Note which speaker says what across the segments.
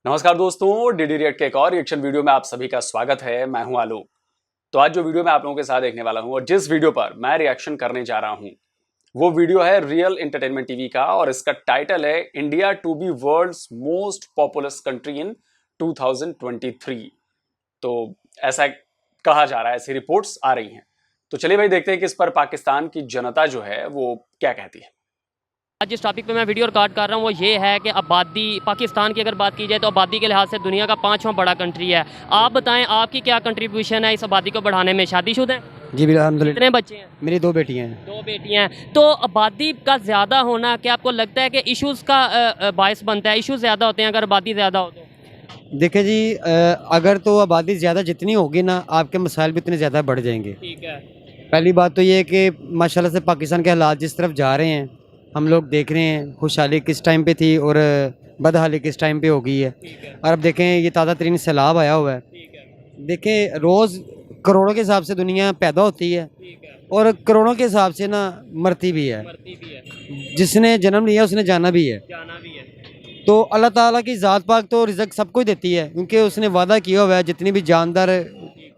Speaker 1: नमस्कार दोस्तों, DD react के एक और रिएक्शन वीडियो में आप सभी का स्वागत है। मैं हूं आलोक। तो आज जो वीडियो मैं आप लोगों के साथ देखने वाला हूं और जिस वीडियो पर मैं रिएक्शन करने जा रहा हूं वो वीडियो है रियल एंटरटेनमेंट टीवी का और इसका टाइटल है India to be world's most populous country in 2023। तो ऐसा कहा जा रहा है, ऐसी रिपोर्ट्स आ रही हैं। तो चलिए भाई देखते हैं कि इस पर पाकिस्तान की जनता जो है वो क्या कहती है।
Speaker 2: आज जिस टॉपिक पे मैं वीडियो रिकॉर्ड कर रहा हूँ वो ये है कि आबादी पाकिस्तान की अगर बात की जाए तो आबादी के लिहाज से दुनिया का 5वां बड़ा कंट्री है। आप बताएं आपकी क्या कंट्रीब्यूशन है इस आबादी को बढ़ाने में। शादीशुदा हैं?
Speaker 3: जी बिल्कुल, अल्हम्दुलिल्लाह।
Speaker 2: कितने बच्चे हैं?
Speaker 3: मेरी 2 बेटियां हैं।
Speaker 2: 2 बेटियां हैं। तो आबादी का ज़्यादा होना क्या आपको लगता है कि इश्यूज़ का बायस बनता है? इशूज़ ज़्यादा होते हैं अगर आबादी ज़्यादा हो तो?
Speaker 3: देखिए जी, अगर तो आबादी ज़्यादा जितनी होगी ना, आपके मसाइल भी इतने ज़्यादा बढ़ जाएंगे।
Speaker 2: ठीक है।
Speaker 3: पहली बात तो ये है कि माशाल्लाह से पाकिस्तान के हालात जिस तरफ जा रहे हैं, हम लोग देख रहे हैं खुशहाली किस टाइम पे थी और बदहाली किस टाइम पे हो गई है। और अब देखें ये ताज़ा तरीन सैलाब आया हुआ है। देखें रोज़ करोड़ों के हिसाब से दुनिया पैदा होती है और करोड़ों के हिसाब से ना मरती भी है। जिसने जन्म लिया उसने जाना भी है। तो अल्लाह ताला की ज़ात पाक तो रिज़्क़ सबको ही देती है, क्योंकि उसने वादा किया हुआ है जितनी भी जानदार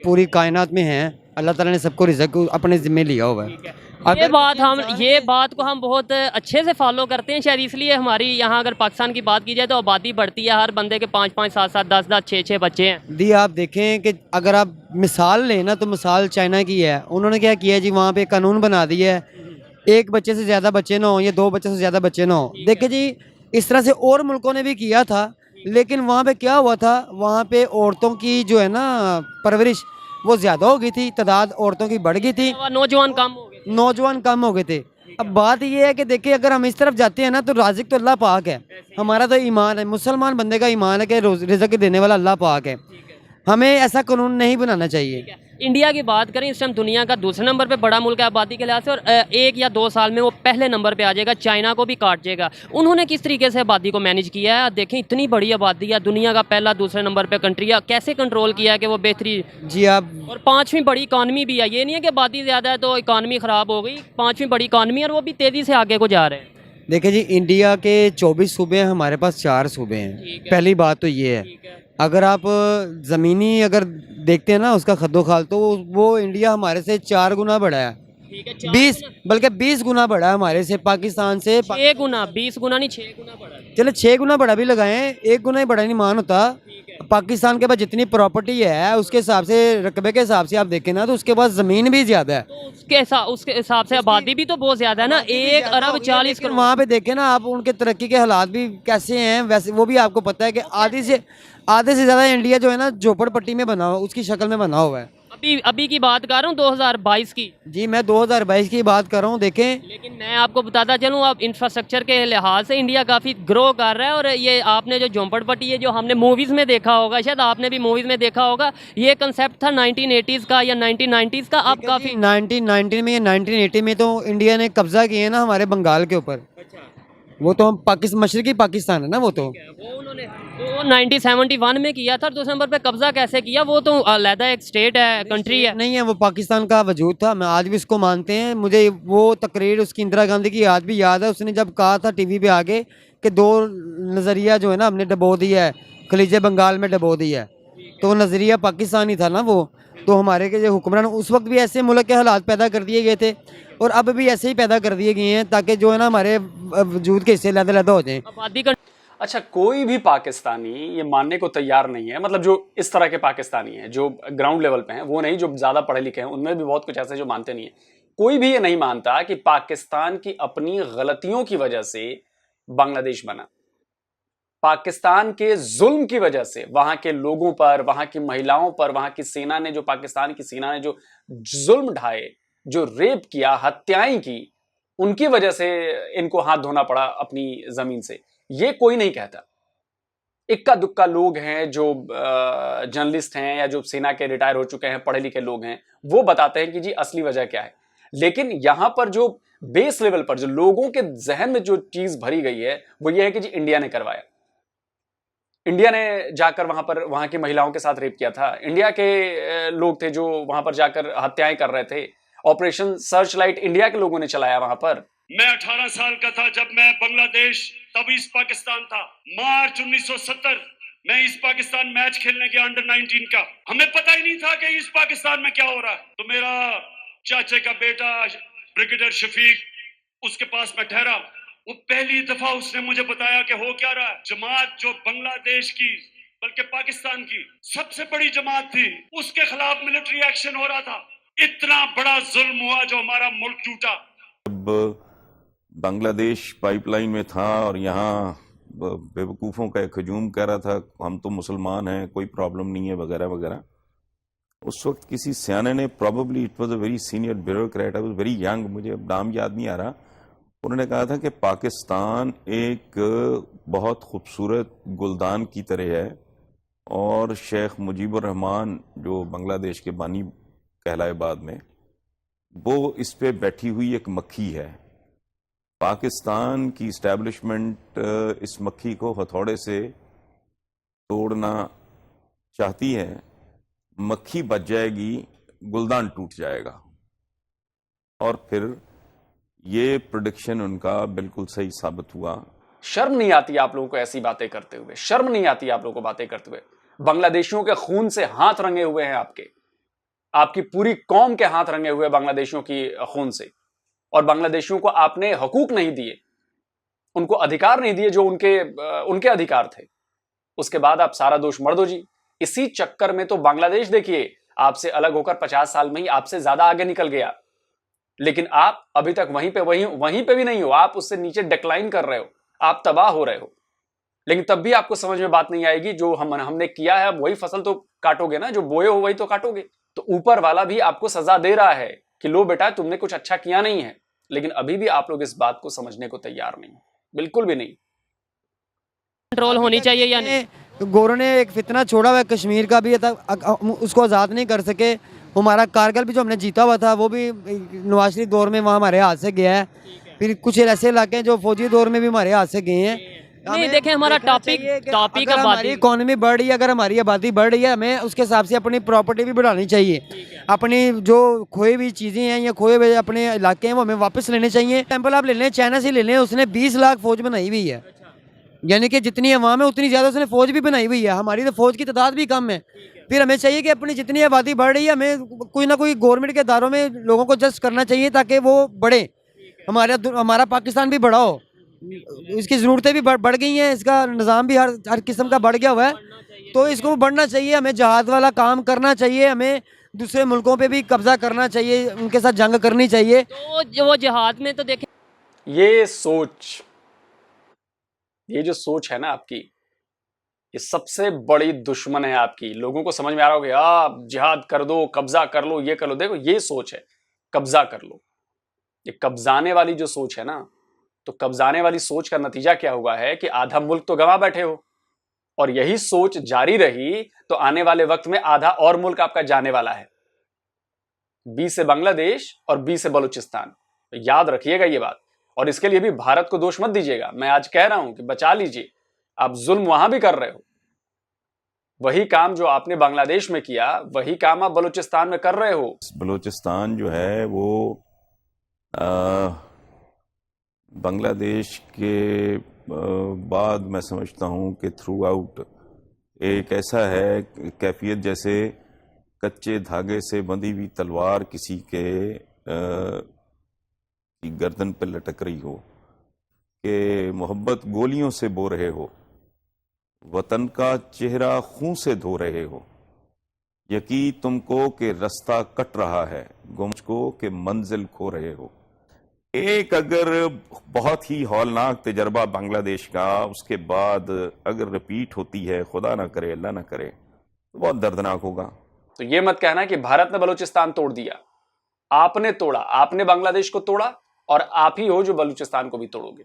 Speaker 3: पूरी कायनात में हैं, अल्लाह ताला ने सबको रिज़्क़ अपने ज़िम्मे लिया हुआ है।
Speaker 2: ये बात को हम बहुत अच्छे से फॉलो करते हैं, शायद इसलिए हमारी यहाँ अगर पाकिस्तान की बात की जाए तो आबादी बढ़ती है। हर बंदे के 5-5, 7-7, 10-10, 6-6 बच्चे हैं।
Speaker 3: दी आप देखें कि अगर आप मिसाल लें ना तो मिसाल चाइना की है। उन्होंने क्या किया जी, वहाँ पे कानून बना दिया है एक बच्चे से ज़्यादा बच्चे ना हो या 2 बच्चे से ज़्यादा बच्चे ना हो। देखिए जी, इस तरह से और मुल्कों ने भी किया था, लेकिन वहाँ पे क्या हुआ था, वहाँ पे औरतों की जो है ना परवरिश वो ज़्यादा हो गई थी, तादाद औरतों की बढ़ गई थी, नौजवान कम हो गए थे। अब बात ये है कि देखिए अगर हम इस तरफ जाते हैं ना तो राज़िक तो अल्लाह पाक है। हमारा तो ईमान है, मुसलमान बंदे का ईमान है कि रिज़्क़ देने वाला अल्लाह पाक है। हमें ऐसा कानून नहीं बनाना चाहिए।
Speaker 2: इंडिया की बात करें इस टाइम दुनिया का दूसरे नंबर पे बड़ा मुल्क है आबादी के लिहाज से, और 1 या 2 साल में वो पहले नंबर पे आ जाएगा, चाइना को भी काट जाएगा। उन्होंने किस तरीके से आबादी को मैनेज किया है? देखें इतनी बड़ी आबादी है, दुनिया का पहला दूसरे नंबर पे कंट्री है, कैसे कंट्रोल किया है कि वो बेहतरी
Speaker 3: जी आप,
Speaker 2: और 5वीं बड़ी इकानमी भी है। ये नहीं है कि आबादी ज़्यादा है तो इकानमी ख़राब हो गई, 5वीं बड़ी इकानमी और वो भी तेज़ी से आगे को जा रहे हैं।
Speaker 3: देखिए जी, इंडिया के 24 सूबे हैं, हमारे पास 4 सूबे हैं। पहली बात तो ये है, अगर आप ज़मीनी अगर देखते हैं ना उसका खद्दोखाल, तो वो इंडिया हमारे से 4 गुना बड़ा है। 20 बल्कि 20 गुना बड़ा है हमारे से, पाकिस्तान से
Speaker 2: 6 गुना, 20 गुना नहीं 6 गुना बड़ा है।
Speaker 3: चलो 6 गुना बड़ा भी लगाएं, 1 गुना ही बड़ा नहीं मान होता। पाकिस्तान के पास जितनी प्रॉपर्टी है उसके हिसाब से, रकबे के हिसाब से आप देखें ना तो उसके पास ज़मीन भी ज़्यादा है।
Speaker 2: तो उसके हिसाब से आबादी भी तो बहुत ज़्यादा है ना, 1 अरब 40 करोड़।
Speaker 3: वहाँ पे देखें ना आप, उनके तरक्की के हालात भी कैसे हैं, वैसे वो भी आपको पता है कि आधे से ज़्यादा इंडिया जो है ना झोपड़पट्टी में बना हुआ, उसकी शक्ल में बना हुआ है।
Speaker 2: अभी की बात कर रहा हूँ 2022 की।
Speaker 3: जी मैं 2022 की बात कर रहा हूँ। देखें,
Speaker 2: लेकिन मैं आपको बताता चलूँ, अब इंफ्रास्ट्रक्चर के लिहाज से इंडिया काफ़ी ग्रो कर रहा है। और ये आपने जो झोंपड़पट्टी है जो हमने मूवीज़ में देखा होगा, शायद आपने भी मूवीज़ में देखा होगा, ये कंसेप्ट था 1980s का या 1990s का। अब काफ़ी
Speaker 3: 1990 में या 1980 में तो इंडिया ने कब्जा किया है ना हमारे बंगाल के ऊपर। वो तो हम मशरकी पाकिस्तान है ना, वो तो
Speaker 2: वो उन्होंने 1971 में किया था। दूसरे नंबर पे कब्जा कैसे किया? वो तो अलग एक स्टेट है, कंट्री है,
Speaker 3: नहीं है, वो पाकिस्तान का वजूद था। मैं आज भी उसको मानते हैं। मुझे वो तकरीर उसकी इंदिरा गांधी की आज भी याद है। उसने जब कहा था टीवी पे आके कि 2 नज़रिया जो है ना हमने डबो दिया है, खलीजे बंगाल में डबो दिया है, तो वो नज़रिया पाकिस्तानी था ना वो। तो हमारे के जो हुक्मरान उस वक्त भी ऐसे मुल्क के हालात पैदा कर दिए गए थे और अब भी ऐसे ही पैदा कर दिए गए हैं ताकि जो है ना हमारे वजूद के हिस्से लहदा हो जाए।
Speaker 1: अच्छा, कोई भी पाकिस्तानी ये मानने को तैयार नहीं है, मतलब जो इस तरह के पाकिस्तानी हैं जो ग्राउंड लेवल पे हैं, वो नहीं, जो ज्यादा पढ़े लिखे हैं उनमें भी बहुत कुछ ऐसे जो मानते नहीं है। कोई भी ये नहीं मानता कि पाकिस्तान की अपनी गलतियों की वजह से बांग्लादेश बना, पाकिस्तान के जुल्म की वजह से वहां के लोगों पर, वहां की महिलाओं पर, वहां की सेना ने, जो पाकिस्तान की सेना ने जो जुल्म ढाए, जो रेप किया, हत्याएं की, उनकी वजह से इनको हाथ धोना पड़ा अपनी जमीन से। ये कोई नहीं कहता। इक्का दुक्का लोग हैं जो जर्नलिस्ट हैं या जो सेना के रिटायर हो चुके हैं, पढ़े लिखे लोग हैं, वो बताते हैं कि जी असली वजह क्या है। लेकिन यहां पर जो बेस लेवल पर जो लोगों के जहन में जो चीज भरी गई है वो ये है कि जी इंडिया ने करवाया, इंडिया ने जाकर वहां की महिलाओं के साथ रेप किया था, इंडिया के लोग थे जो वहां पर जाकर हत्याएं कर रहे थे, ऑपरेशन सर्च लाइट इंडिया के लोगों ने चलाया वहां पर।
Speaker 4: मैं 18 साल का था जब मैं बांग्लादेश, तब ईस्ट पाकिस्तान था, मार्च 1970 मैं इस पाकिस्तान मैच खेलने गया अंडर 19 का, हमें पता ही नहीं था कि इस पाकिस्तान में क्या हो रहा है। तो मेरा चाचे का बेटा ब्रिगेडियर शफीक, उसके पास मैं ठहरा, वो पहली दफा उसने मुझे बताया कि हो क्या रहा है। जमात जो बांग्लादेश की बल्कि पाकिस्तान की सबसे बड़ी जमात थी, उसके खिलाफ मिलिट्री एक्शन हो रहा था। इतना बड़ा जुल्म हुआ जो हमारा मुल्क टूटा।
Speaker 5: जब बांग्लादेश पाइपलाइन में था और यहाँ बेवकूफ़ों का एक हजूम कह रहा था हम तो मुसलमान हैं, कोई प्रॉब्लम नहीं है वगैरह वगैरह, उस वक्त किसी सियाने ने, probably it was a very senior bureaucrat, I was very young, मुझे अब नाम याद नहीं आ रहा, उन्होंने कहा था कि पाकिस्तान एक बहुत खूबसूरत गुलदान की तरह है और शेख मुजीबुर रहमान जो बांग्लादेश के बानी कहलाए बाद में, वो इस पे बैठी हुई एक मक्खी है। पाकिस्तान की इस्टेब्लिशमेंट इस मक्खी को हथौड़े से तोड़ना चाहती है, मक्खी बच जाएगी, गुलदान टूट जाएगा। और फिर ये प्रेडिक्शन उनका बिल्कुल सही साबित हुआ।
Speaker 1: शर्म नहीं आती आप लोगों को ऐसी बातें करते हुए? शर्म नहीं आती आप लोगों को बातें करते हुए? बांग्लादेशियों के खून से हाथ रंगे हुए हैं आपकी पूरी कौम के हाथ रंगे हुए बांग्लादेशियों की खून से, और बांग्लादेशियों को आपने हकूक नहीं दिए, उनको अधिकार नहीं दिए जो उनके अधिकार थे। उसके बाद आप सारा दोष मर दो जी। इसी चक्कर में तो बांग्लादेश देखिए आपसे अलग होकर 50 साल में ही आपसे ज्यादा आगे निकल गया, लेकिन आप अभी तक वहीं पे भी नहीं हो, आप उससे नीचे डिक्लाइन कर रहे हो, आप तबाह हो रहे हो। लेकिन तब भी आपको समझ में बात नहीं आएगी, जो हमने किया है वही फसल तो काटोगे ना, जो बोए हो वही तो काटोगे। तो ऊपर वाला भी आपको सजा दे रहा है कि लो बेटा तुमने कुछ अच्छा किया नहीं है, लेकिन अभी भी आप लोग इस बात को समझने को तैयार नहीं, बिल्कुल भी नहीं।
Speaker 2: कंट्रोल होनी चाहिए या नहीं?
Speaker 3: गोरों ने एक फितना छोड़ा हुआ है कश्मीर का भी, उसको आज़ाद नहीं कर सके। हमारा कारगिल भी जो हमने जीता हुआ था वो भी नवाज शरीफ दौर में वहाँ हमारे हाथ से गया है। फिर कुछ ऐसे इलाके हैं जो फौजी दौर में भी हमारे हाथ से गए हैं।
Speaker 2: नहीं देखें, हमारा टॉपिक
Speaker 3: हमारी इकोनॉमी बढ़ रही है, अगर हमारी आबादी बढ़ रही है, हमें उसके हिसाब से अपनी प्रॉपर्टी भी बढ़ानी चाहिए। अपनी जो खोई हुई चीज़ें हैं या खोए हुए अपने इलाके हैं वो हमें वापस लेने चाहिए। एग्जाम्पल आप ले लें, चाइना से ले लें, उसने 20 लाख फौज बनाई हुई है, यानी कि जितनी अवाम है उतनी ज़्यादा उसने फौज भी बनाई हुई है। हमारी तो फौज की तादाद भी कम है। फिर हमें चाहिए कि अपनी जितनी आबादी बढ़ रही है हमें कोई ना कोई गवर्नमेंट के इदारों में लोगों को जस्ट करना चाहिए ताकि वो बढ़े, हमारा पाकिस्तान भी बड़ा हो। इसकी ज़रूरतें भी बढ़ गई हैं, इसका निज़ाम भी हर किस्म का बढ़ गया हुआ है, तो इसको बढ़ना चाहिए। हमें जहाद वाला काम करना चाहिए, हमें दूसरे मुल्कों पे भी कब्जा करना चाहिए, उनके साथ जंग करनी चाहिए।
Speaker 2: तो वो जिहाद में तो देखें,
Speaker 1: ये जो सोच है ना आपकी, ये सबसे बड़ी दुश्मन है आपकी। लोगों को समझ में आ रहा होगा आप जिहाद कर दो, कब्जा कर लो, ये कर लो। देखो ये सोच है कब्जा कर लो, ये कब्जाने वाली जो सोच है ना, तो कब्जाने वाली सोच का नतीजा क्या हुआ है कि आधा मुल्क तो गंवा बैठे हो, और यही सोच जारी रही तो आने वाले वक्त में आधा और मुल्क आपका जाने वाला है, 20 से बांग्लादेश और 20 से बलूचिस्तान। तो याद रखिएगा ये बात, और इसके लिए भी भारत को दोष मत दीजिएगा। मैं आज कह रहा हूं कि बचा लीजिए, आप जुल्म वहां भी कर रहे हो। वही काम जो आपने बांग्लादेश में किया वही काम आप बलूचिस्तान में कर रहे हो।
Speaker 5: बलूचिस्तान जो है वो बांग्लादेश के बाद मैं समझता हूँ कि थ्रू आउट एक ऐसा है कैफियत जैसे कच्चे धागे से बंधी हुई तलवार किसी के की गर्दन पे लटक रही हो, कि मोहब्बत गोलियों से बो रहे हो, वतन का चेहरा खून से धो रहे हो, यकीन तुमको कि रास्ता कट रहा है, गुमच को कि मंजिल खो रहे हो। एक अगर बहुत ही हौलनाक तजर्बा बांग्लादेश का उसके बाद अगर रिपीट होती है, खुदा ना करे अल्लाह ना करे, तो बहुत दर्दनाक होगा।
Speaker 1: तो ये मत कहना कि भारत ने बलूचिस्तान तोड़ दिया, आपने तोड़ा, आपने बांग्लादेश को तोड़ा, और आप ही हो जो बलूचिस्तान को भी तोड़ोगे।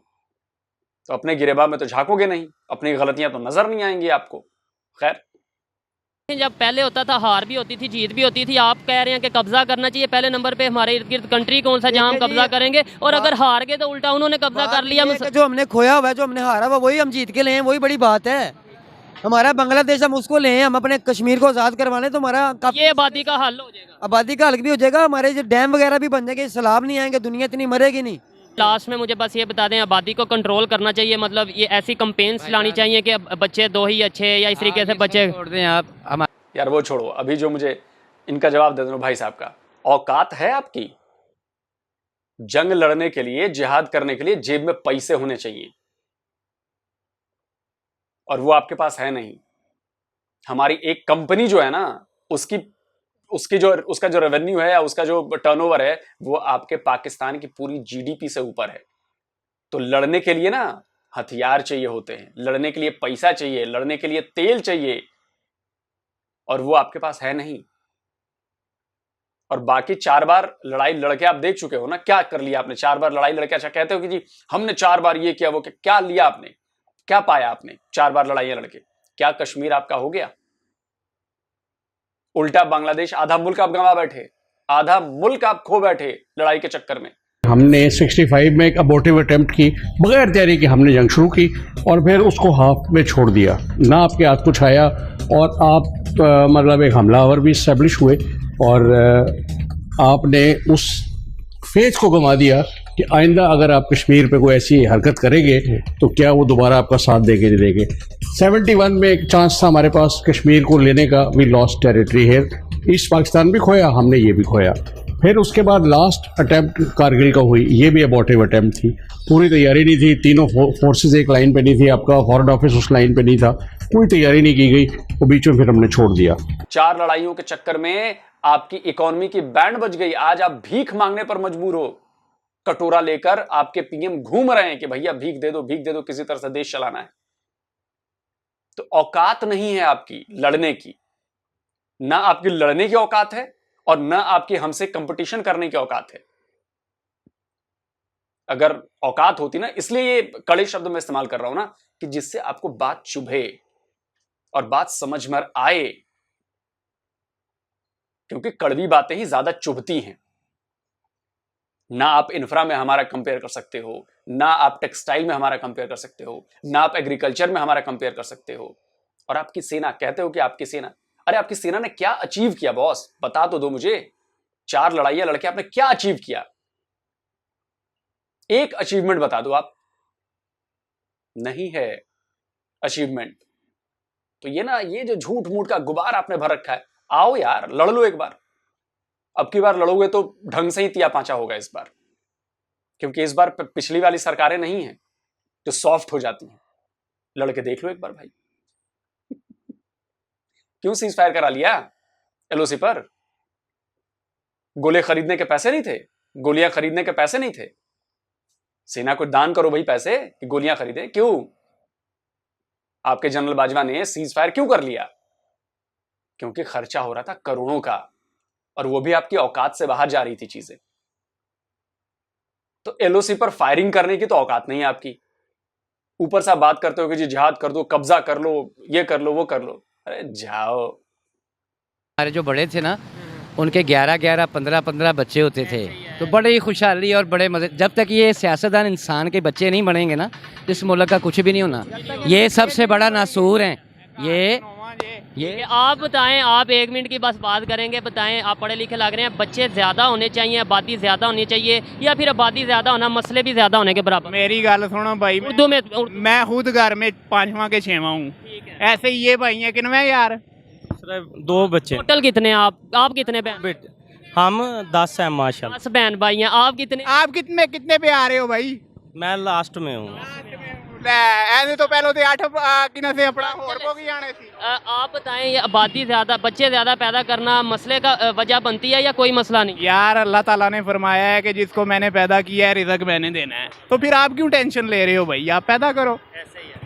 Speaker 1: तो अपने गिरेबान में तो झांकोगे नहीं, अपनी गलतियां तो नजर नहीं आएंगी आपको। खैर,
Speaker 2: जब पहले होता था हार भी होती थी, जीत भी होती थी, आप कह रहे हैं कि कब्जा करना चाहिए पहले नंबर पे। हमारे इर्द गिर्द कंट्री कौन सा जहां हम कब्जा करेंगे, और अगर हार गए तो उल्टा उन्होंने कब्जा कर लिया।
Speaker 3: जो हमने खोया हुआ है, जो हमने हारा हुआ, वही हम जीत के ले, वही बड़ी बात है। हमारा बांग्लादेश हम उसको ले, हम अपने कश्मीर को आज़ाद करवा लें तो हमारा
Speaker 2: ये आबादी का हल हो जाएगा।
Speaker 3: आबादी का हल भी हो जाएगा, हमारे जो डैम वगैरह भी बन जाएंगे, सैलाब नहीं आएंगे, दुनिया इतनी मरेगी नहीं।
Speaker 2: लास्ट में मुझे बस ये बता दें, आबादी को कंट्रोल करना चाहिए, मतलब ये ऐसी कंपेन्स लानी चाहिए कि बच्चे दो ही अच्छे या इस तरीके से बच्चे
Speaker 3: छोड़ दें आप हम।
Speaker 1: यार वो छोड़ो, अभी जो मुझे इनका जवाब दे दो भाई साहब का, औकात है आपकी? जंग लड़ने के लिए, जिहाद करने के लिए जेब में पैसे होने चाहिए, और वो आपके पास है नहीं। हमारी एक कंपनी जो है ना, उसका जो रेवेन्यू है या उसका जो टर्नओवर है, वो आपके पाकिस्तान की पूरी जीडीपी से ऊपर है। तो लड़ने के लिए ना हथियार चाहिए होते हैं, लड़ने के लिए पैसा चाहिए, लड़ने के लिए तेल चाहिए, और वो आपके पास है नहीं। और बाकी 4 बार लड़ाई लड़के आप देख चुके हो ना, क्या कर लिया आपने 4 बार लड़ाई लड़के? अच्छा कहते हो कि जी हमने 4 बार ये किया वो किया, क्या लिया आपने, क्या पाया आपने 4 बार लड़ाइयां लड़के? क्या कश्मीर आपका हो गया? उल्टा बांग्लादेश, आधा मुल्क आप गंवा बैठे, आधा मुल्क आप खो बैठे लड़ाई के चक्कर में।
Speaker 6: हमने 65 में एक अबॉर्टिव अटेम्प्ट की, बगैर तैयारी के हमने जंग शुरू की और फिर उसको हाफ में छोड़ दिया, ना आपके हाथ कुछ आया और आप मतलब एक हमलावर भी इस्टेब्लिश हुए, और आपने उस फेज को गंवा दिया कि आइंदा अगर आप कश्मीर पे कोई ऐसी हरकत करेंगे तो क्या वो दोबारा आपका साथ देंगे नहीं देंगे। 71 में एक चांस था हमारे पास कश्मीर को लेने का, वी लॉस्ट टेरिटरी है, ईस्ट पाकिस्तान भी खोया हमने, ये भी खोया। फिर उसके बाद लास्ट अटैम्प्ट कारगिल का हुई, ये भी अबॉर्टिव अटैम्प्ट थी, पूरी तैयारी नहीं थी, तीनों फोर्सेस एक लाइन पे नहीं थी, आपका फॉरेन ऑफिस उस लाइन पे नहीं था, कोई तैयारी नहीं की गई, वो बीच में फिर हमने छोड़ दिया।
Speaker 1: 4 लड़ाइयों के चक्कर में आपकी इकोनॉमी की बैंड बज गई। आज आप भीख मांगने पर मजबूर हो, कटोरा लेकर आपके पीएम घूम रहे हैं कि भैया भीख दे दो, किसी तरह से देश चलाना है। तो औकात नहीं है आपकी लड़ने की, ना आपकी लड़ने की औकात है और ना आपकी हमसे कंपटीशन करने की औकात है। अगर औकात होती ना, इसलिए ये कड़े शब्द में इस्तेमाल कर रहा हूं ना, कि जिससे आपको बात चुभे और बात समझ में आए, क्योंकि कड़वी बातें ही ज्यादा चुभती हैं। ना आप इंफ्रा में हमारा कंपेयर कर सकते हो, ना आप टेक्सटाइल में हमारा कंपेयर कर सकते हो, ना आप एग्रीकल्चर में हमारा कंपेयर कर सकते हो। और आपकी सेना, कहते हो कि आपकी सेना, अरे आपकी सेना ने क्या अचीव किया बॉस, बता तो दो मुझे। 4 लड़ाइयां लड़के आपने क्या अचीव किया? एक अचीवमेंट बता दो आप। नहीं है अचीवमेंट। तो ये ना, ये जो झूठ मूठ का गुबार आपने भर रखा है, आओ यार लड़ लो एक बार। अब की बार लड़ोगे तो ढंग से ही तिया पांचा होगा इस बार, क्योंकि इस बार पिछली वाली सरकारें नहीं हैं जो सॉफ्ट हो जाती हैं। लड़के देख लो एक बार भाई। क्यों सीज फायर करा लिया एलओसी पर? गोले खरीदने के पैसे नहीं थे, गोलियां खरीदने के पैसे नहीं थे। सेना को दान करो भाई पैसे कि गोलियां खरीदे। क्यों आपके जनरल बाजवा ने सीज फायर क्यों कर लिया? क्योंकि खर्चा हो रहा था करोड़ों का, और वो भी आपकी औकात से बाहर जा रही थी चीजें। तो एलओसी पर फायरिंग करने की तो औकात नहीं है आपकी। ऊपर से आप बात करते हो कि जी जिहाद कर दो, कब्जा कर लो, ये कर लो, वो कर लो। अरे जाओ।
Speaker 3: हमारे जो बड़े थे ना, उनके 11-11, 15-15 बच्चे होते थे, तो बड़े ही खुशहाली और बड़े मजे। जब तक ये सियासतदान इंसान के बच्चे नहीं बनेंगे ना, इस मुल्क का कुछ भी नहीं होना। ये सबसे बड़ा नासूर है। ये
Speaker 2: आप बताएं, आप 1 मिनट की बस बात करेंगे, बताएं, आप पढ़े लिखे लग रहे हैं, बच्चे ज़्यादा होने चाहिए, आबादी ज़्यादा होनी चाहिए, या फिर आबादी ज़्यादा होना मसले भी ज़्यादा होने के बराबर?
Speaker 7: मेरी गल सुनो भाई,
Speaker 2: उर्दू में
Speaker 7: मैं खुद घर में 5वां के 6वां हूँ, ऐसे ही ये भाई हैं किनवे यार।
Speaker 8: सिर्फ 2 बच्चे।
Speaker 2: टोटल कितने? आप कितने बहन?
Speaker 8: हम 10 हैं माशाल्लाह।
Speaker 2: 10 बहन भाई हैं। आप कितने?
Speaker 7: आप कितने पे आ रहे हो भाई?
Speaker 8: मैं लास्ट में हूँ।
Speaker 7: ऐसे तो पहले 8 किना से अपना होर को की आने थी।
Speaker 2: आप बताएं, ये आबादी ज़्यादा, बच्चे ज़्यादा पैदा करना मसले का वजह बनती है या कोई मसला नहीं?
Speaker 7: यार अल्लाह ताला ने फरमाया है कि जिसको मैंने पैदा किया है रिज़्क मैंने देना है, तो फिर आप क्यों टेंशन ले रहे हो भाई? आप पैदा करो,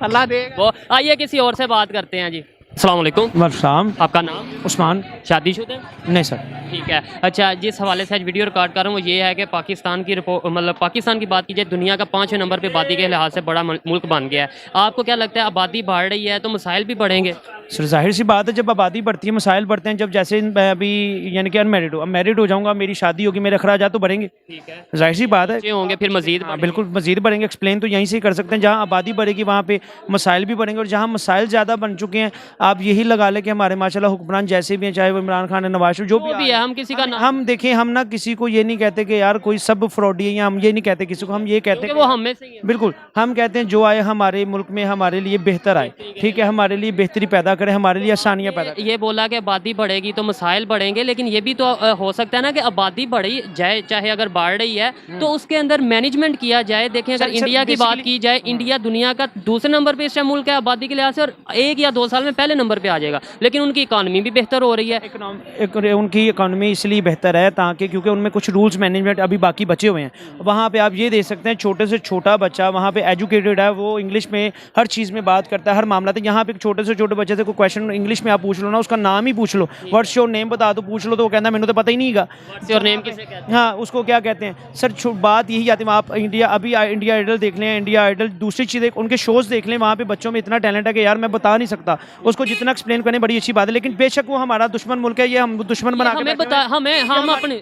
Speaker 7: अल्लाह देगा।
Speaker 2: वो आइए किसी और से बात करते हैं जी। अस्सलाम वालेकुम।
Speaker 9: वालेकुम।
Speaker 2: आपका नाम?
Speaker 9: उस्मान।
Speaker 2: शादीशुदा?
Speaker 9: नहीं सर।
Speaker 2: ठीक है। अच्छा, जिस हवाले से आज वीडियो रिकॉर्ड कर रहा हूँ वो ये है कि पाकिस्तान की रिपोर्ट, मतलब पाकिस्तान की बात की जाए, दुनिया का 5वें नंबर पे आबादी के लिहाज से बड़ा मुल्क बन गया है। आपको क्या लगता है, आबादी बढ़ रही है तो मसाइल भी बढ़ेंगे?
Speaker 9: सर जाहिर सी बात है, जब आबादी बढ़ती है मसाइल बढ़ते हैं। जब जैसे मैं अभी यानी कि अनमेरिड हूँ, अब मैरिड हो जाऊँगा, मेरी शादी होगी, मेरे अखराजात तो बढ़ेंगे,
Speaker 2: ठीक है,
Speaker 9: जाहिर सी बात है।
Speaker 2: बच्चे होंगे फिर मजीद
Speaker 9: हाँ बिल्कुल मजीद बढ़ेंगे। एक्सप्लेन तो यहीं से ही कर सकते हैं, जहाँ आबादी बढ़ेगी वहाँ पे मसाइल भी बढ़ेंगे, और जहाँ मसाइल ज़्यादा बन चुके हैं, आप यही लगा लें कि हमारे माशाल्लाह हुक्मरान जैसे भी हैं, चाहे वो इमरान खान है, नवाज शरीफ, जो
Speaker 2: भी है, हम किसी का नाम
Speaker 9: हम देखें, हम ना किसी को ये नहीं कहते कि यार कोई सब फ्रॉडी है, या हम ये नहीं कहते किसी को, हम ये कहते हैं
Speaker 2: वो हम में से ही है।
Speaker 9: बिल्कुल, हम कहते हैं जो आए हमारे मुल्क में हमारे लिए बेहतर आए, ठीक है, हमारे लिए बेहतरी पैदा करे, हमारे लिए आसानियाँ पैदा करे।
Speaker 2: ये बोला कि आबादी बढ़ेगी तो मसाइल बढ़ेंगे, लेकिन ये भी तो हो सकता है ना कि आबादी बढ़ी जाए, चाहे अगर बढ़ रही है तो उसके अंदर मैनेजमेंट किया जाए। देखें अगर
Speaker 9: सर,
Speaker 2: इंडिया की बात की जाए, इंडिया दुनिया का दूसरे नंबर पे इस टाइम मुल्क है आबादी के लिहाज से, और 1 या 2 साल में पहले नंबर पे आ जाएगा, लेकिन उनकी इकानमी भी बेहतर हो रही है।
Speaker 9: उनकी इकानमी इसलिए बेहतर है ताकि क्योंकि उनमें कुछ रूल्स मैनेजमेंट अभी बाकी बचे हुए हैं। वहाँ पे आप ये देख सकते हैं, छोटे से छोटा बच्चा वहाँ पे एजुकेटेड है, वो इंग्लिश में हर चीज़ में बात करता है, हर मामला है। यहाँ पे छोटे से छोटे बच्चे से कोई क्वेश्चन इंग्लिश में आप पूछ लो ना, उसका नाम ही पूछ लो, व्हाट्स योर नेम बता दो, पूछ लो, तो वो कहता है मैंने तो पता ही नहीं गा
Speaker 2: और नेम किसे कहते हैं?
Speaker 9: हाँ, उसको क्या कहते हैं सर। बात यही आती है, आप इंडिया अभी इंडिया आइडल देख लें, इंडिया आइडल दूसरी चीज़ उनके शोज़ देख लें, वहाँ पे बच्चों में इतना टैलेंट है कि यार मैं बता नहीं सकता, उसको जितना एक्सप्लेन करने बड़ी अच्छी बात है, लेकिन बेशक वो हमारा दुश्मन मुल्क है, ये हम दुश्मन बना के
Speaker 2: हमें बता, हम अपने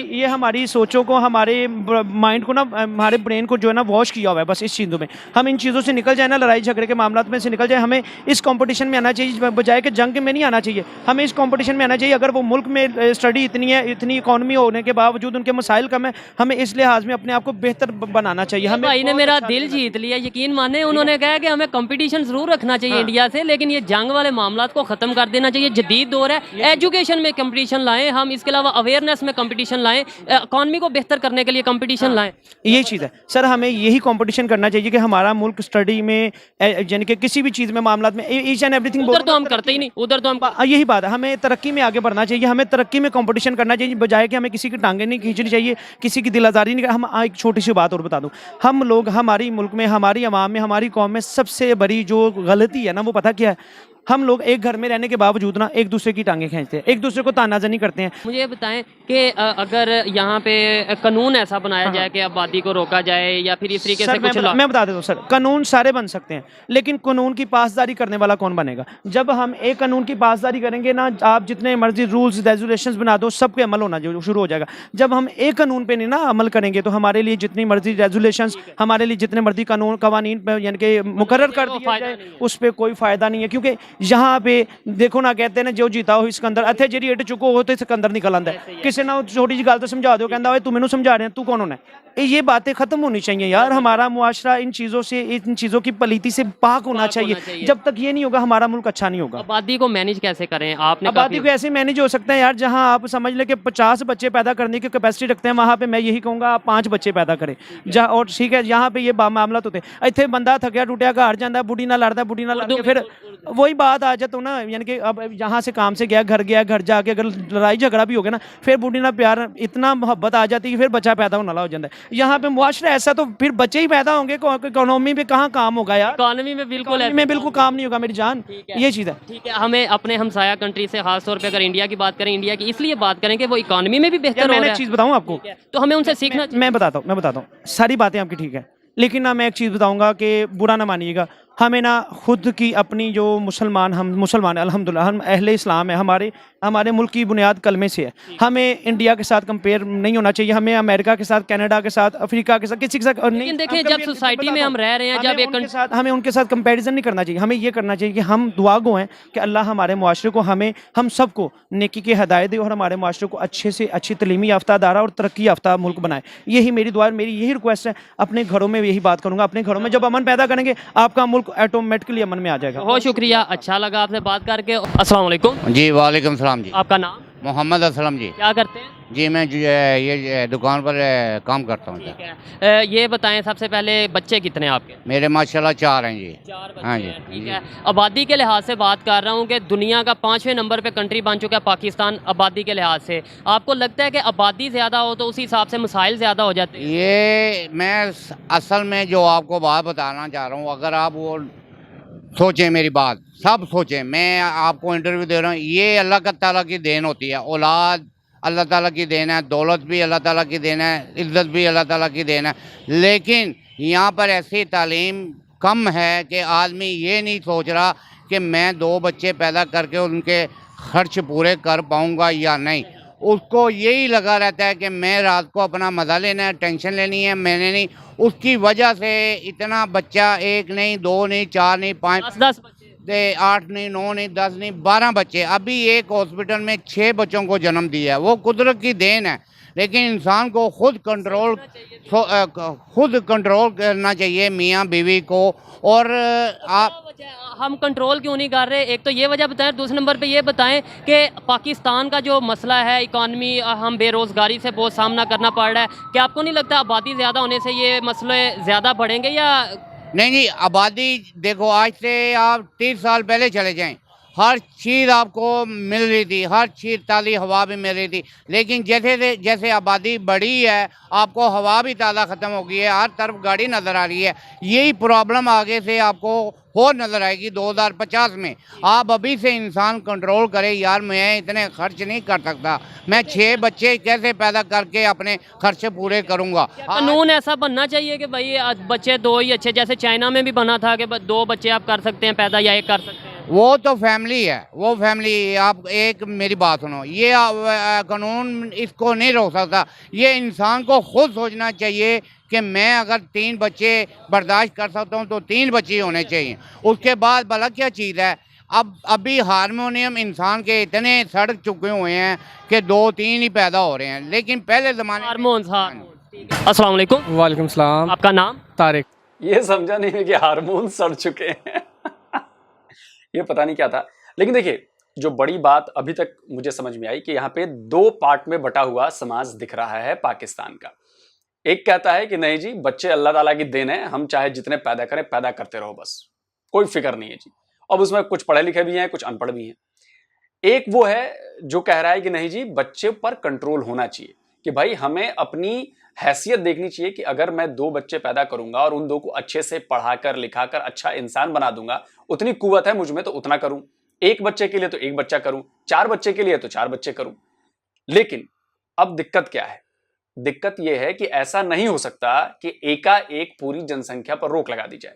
Speaker 9: ये हमारी सोचों को, हमारे माइंड को ना, हमारे ब्रेन को जो है ना वॉश किया हुआ है बस इस चीज़ों में। हम इन चीज़ों से निकल जाए ना, लड़ाई झगड़े के मामला में से निकल जाए, हमें इस कंपटीशन में आना चाहिए, बजाय कि जंग में नहीं आना चाहिए, हमें इस कंपटीशन में आना चाहिए। अगर वो मुल्क में स्टडी इतनी है, इतनी इकॉनमी होने के बावजूद उनके मसाइल कम है, हमें इस लिहाज में अपने आप को बेहतर बनाना चाहिए। हमें
Speaker 2: भाई ने मेरा दिल जीत लिया, यकीन माने। उन्होंने कहा कि हमें कंपटीशन जरूर रखना चाहिए इंडिया से, लेकिन ये जंग वाले मामला को खत्म कर देना चाहिए। जदीद दौर है, एजुकेशन में कंपटीशन लाएं हम, इसके अलावा अवेयरनेस में कंपटीशन लाएं, इकॉनमी को बेहतर करने के लिए कंपटीशन लाएं।
Speaker 9: यही चीज़ है सर, हमें यही कंपटीशन करना चाहिए कि हमारा मुल्क स्टडी में, यानी कि किसी भी चीज़ में, मामला में, ईच एंड एवरीथिंग।
Speaker 2: उधर तो हम करते ही नहीं, उधर तो हम
Speaker 9: यही बात है, हमें तरक्की में आगे बढ़ना चाहिए, हमें तरक्की में कंपटीशन करना चाहिए, बजाय कि हमें किसी की टांगें नहीं खींचनी चाहिए, किसी की दिल आज़ारी नहीं। हम एक छोटी सी बात और बता दूं, हम लोग हमारी मुल्क में, हमारी अवाम में, हमारी कौम में सबसे बड़ी जो गलती है ना, वो पता क्या है? हम लोग एक घर में रहने के बावजूद ना एक दूसरे की टांगें खींचते हैं, एक दूसरे को तानाज़नी करते हैं।
Speaker 2: मुझे ये बताएं कि अगर यहाँ पे कानून ऐसा बनाया जाए कि आबादी को रोका जाए, या फिर इस तरीके से कुछ
Speaker 9: मैं बता देता हूँ सर, कानून सारे बन सकते हैं, लेकिन कानून की पासदारी करने वाला कौन बनेगा? जब हम एक कानून की पासदारी करेंगे ना, आप जितने मर्जी रूल्स रेजुलेशंस बना दो, सब पे अमल होना शुरू हो जाएगा। जब हम एक कानून पे नहीं ना अमल करेंगे, तो हमारे लिए जितनी मर्जी रेजुलेशंस, हमारे लिए जितने मर्जी कानून कवानीन यानी कि मुकर्रर कर दिया जाए, उस पर कोई फ़ायदा नहीं है। क्योंकि यहाँ पे देखो ना, कहते हैं ना, जो जीता हो सिकंदर, अथे जी एड चुको हो तो सिकंदर निकल आंदा है। किसी ना छोटी जी गल तो समझा दो, कहता तू मैनू समझा रहे हैं, तू कौन होना है? ये बातें खत्म होनी चाहिए यार। हमारा मुआशरा इन चीज़ों से, इन चीज़ों की पलीती से पाक होना चाहिए। जब तक ये नहीं होगा, हमारा मुल्क अच्छा नहीं होगा।
Speaker 2: आबादी को मैनेज कैसे करें? आपने
Speaker 9: आबादी को ऐसे मैनेज हो सकता है यार, जहां आप समझ लें कि 50 बच्चे पैदा करने की कैपेसिटी रखते हैं, वहां पे मैं यही कहूँगा आप 5 बच्चे पैदा करें। जहाँ और ठीक है, यहाँ पे ये मामला होते हैं, इतने बंदा थकिया टूटिया घर जाता, बुढ़ी ना लड़ता, बुढ़ी ना लड़के, फिर वही बात आ जाता ना, यानी कि अब यहाँ से काम से गया, घर जाके अगर लड़ाई झगड़ा भी हो गया ना, फिर बुढ़ी ना प्यार, इतना मोहब्बत आ जाती है कि फिर बच्चा पैदा होने वाला हो जाता है। यहाँ पे मुआशरा ऐसा, तो फिर बच्चे ही पैदा होंगे, इकोनॉमी में कहाँ काम होगा यार?
Speaker 2: इकोनॉमी में बिल्कुल
Speaker 9: काम नहीं होगा मेरी जान, ये चीज़ है।
Speaker 2: ठीक है, हमें अपने हमसाया कंट्री से, खासतौर पे अगर इंडिया की बात करें, इंडिया की इसलिए बात करें कि वो इकोनॉमी में भी बेहतर हो रहा है।
Speaker 9: मैं एक चीज़ बताऊँ आपको,
Speaker 2: तो हमें उनसे सीखना।
Speaker 9: मैं बताता हूँ, सारी बातें आपकी ठीक है, लेकिन ना मैं एक चीज़ बताऊँगा कि बुरा ना मानिएगा, हमें ना खुद की अपनी जो हम मुसलमान अल्हम्दुलिल्लाह, हम अहले इस्लाम है, हमारे मुल्क की बुनियाद कलमे से है। हमें इंडिया के साथ कंपेयर नहीं होना चाहिए, हमें अमेरिका के साथ, कनाडा के साथ, अफ्रीका के साथ, किसी के साथ नहीं।
Speaker 2: देखें, जब सोसाइटी में हम रह रहे हैं, जब
Speaker 9: हमें उनके साथ कंपैरिजन नहीं करना चाहिए। हमें ये करना चाहिए कि हम दुआ गो हैं कि अल्लाह हमारे मुआशरे को, हम सबको नेकी की हिदायत दे और हमारे मुआशरे को अच्छे से अच्छी तलीमी याफ्ता दारा और तरक्की याफ्ता मुल्क बनाए। यही मेरी दुआ, मेरी यही रिक्वेस्ट है। अपने घरों में यही बात करूँगा, अपने घरों में जब अमन पैदा करेंगे, आपका मुल्क ऑटोमेटिकली अमन में आ जाएगा।
Speaker 2: बहुत शुक्रिया, अच्छा लगा आपसे बात करके। अस्सलाम वालेकुम
Speaker 10: जी। वालेकुम सलाम जी।
Speaker 2: आपका नाम?
Speaker 10: मोहम्मद असलम जी।
Speaker 2: क्या करते हैं?
Speaker 10: जी मैं ये दुकान पर काम करता हूँ।
Speaker 2: ठीक है, ये बताएं सबसे पहले बच्चे कितने हैं आपके?
Speaker 10: मेरे माशाल्लाह 4 हैं जी।
Speaker 2: 4 बच्चे
Speaker 10: हाँ जी।
Speaker 2: हैं, ठीक है। आबादी के लिहाज से बात कर रहा हूँ कि दुनिया का 5वें नंबर पे कंट्री बन चुका है पाकिस्तान आबादी के लिहाज से। आपको लगता है कि आबादी ज़्यादा हो तो उसी हिसाब से मसाइल ज़्यादा हो जाते हैं?
Speaker 10: ये मैं असल में जो आपको बात बताना चाह रहा हूँ, अगर आप वो सोचें, मेरी बात सब सोचें, मैं आपको इंटरव्यू दे रहा हूँ, ये अल्लाह का ताला की देन होती है। औलाद अल्लाह ताला की देन है, दौलत भी अल्लाह ताला की देन है, इज़्ज़त भी अल्लाह ताला की देन है। लेकिन यहाँ पर ऐसी तालीम कम है कि आदमी ये नहीं सोच रहा कि मैं 2 बच्चे पैदा करके उनके खर्च पूरे कर पाऊंगा या नहीं। उसको यही लगा रहता है कि मैं रात को अपना मज़ा लेना है, टेंशन लेनी है, मैंने नहीं। उसकी वजह से इतना बच्चा 1 नहीं, 2 नहीं, 4 नहीं, 5
Speaker 2: 10 बच्चे
Speaker 10: 8 नहीं, 9 नहीं, 10 नहीं, 12 बच्चे। अभी एक हॉस्पिटल में 6 बच्चों को जन्म दिया है। वो कुदरत की देन है, लेकिन इंसान को खुद कंट्रोल करना चाहिए, मियाँ बीवी को। और आप
Speaker 2: हम कंट्रोल क्यों नहीं कर रहे? एक तो ये वजह बताएं, दूसरे नंबर पे ये बताएं कि पाकिस्तान का जो मसला है इकॉनमी, हम बेरोज़गारी से बहुत सामना करना पड़ रहा है। क्या आपको नहीं लगता आबादी ज़्यादा होने से ये मसले ज़्यादा बढ़ेंगे या
Speaker 10: नहीं जी? आबादी देखो, आज से आप 30 साल पहले चले जाएं, हर चीज़ आपको मिल रही थी, हर चीज़ ताज़ी हवा भी मिल रही थी। लेकिन जैसे आबादी बढ़ी है, आपको हवा भी ताज़ा ख़त्म हो गई है, हर तरफ गाड़ी नज़र आ रही है। यही प्रॉब्लम आगे से आपको और नज़र आएगी 2050 में। आप अभी से इंसान कंट्रोल करे, यार मैं इतने खर्च नहीं कर सकता, मैं 6 बच्चे कैसे पैदा करके अपने खर्चे पूरे करूँगा।
Speaker 2: कानून ऐसा बनना चाहिए कि भाई बच्चे 2 ही अच्छे, जैसे चाइना में भी बना था कि 2 बच्चे आप कर सकते हैं पैदा या 1 कर सकते हैं।
Speaker 10: वो तो फैमिली है, वो फैमिली। आप एक मेरी बात सुनो, ये कानून इसको नहीं रोक सकता। ये इंसान को खुद सोचना चाहिए कि मैं अगर 3 बच्चे बर्दाश्त कर सकता हूँ तो 3 बच्चे होने चाहिए। उसके बाद भला क्या चीज़ है? अभी हारमोनियम इंसान के इतने सड़ चुके हुए हैं कि 2-3 ही पैदा हो रहे हैं, लेकिन पहले ज़माने
Speaker 2: हार्मोन्स। अस्सलाम वालेकुम।
Speaker 11: वालेकुम सलाम।
Speaker 2: आपका नाम?
Speaker 11: तारिक।
Speaker 1: ये समझा नहीं है कि हार्मोन सड़ चुके हैं। ये पता नहीं क्या था। लेकिन देखिए, जो बड़ी बात अभी तक मुझे समझ में आई कि यहाँ पे 2 पार्ट में बटा हुआ समाज दिख रहा है पाकिस्तान का। एक कहता है कि नहीं जी, बच्चे अल्लाह ताला की देन है, हम चाहे जितने पैदा करें, पैदा करते रहो, बस कोई फिक्र नहीं है जी। अब उसमें कुछ पढ़े लिखे भी हैं, कुछ अनपढ़ भी हैं। एक वो है जो कह रहा है कि नहीं जी, बच्चे पर कंट्रोल होना चाहिए, कि भाई हमें अपनी हैसियत देखनी चाहिए कि अगर मैं 2 बच्चे पैदा करूंगा और उन 2 को अच्छे से पढ़ाकर लिखाकर अच्छा इंसान बना दूंगा, उतनी कुव्वत है मुझ में तो उतना करूं। 1 बच्चे के लिए तो 1 बच्चा करूं, 4 बच्चे के लिए तो 4 बच्चे करूं। लेकिन अब दिक्कत क्या है? दिक्कत यह है कि ऐसा नहीं हो सकता कि एकाएक पूरी जनसंख्या पर रोक लगा दी जाए,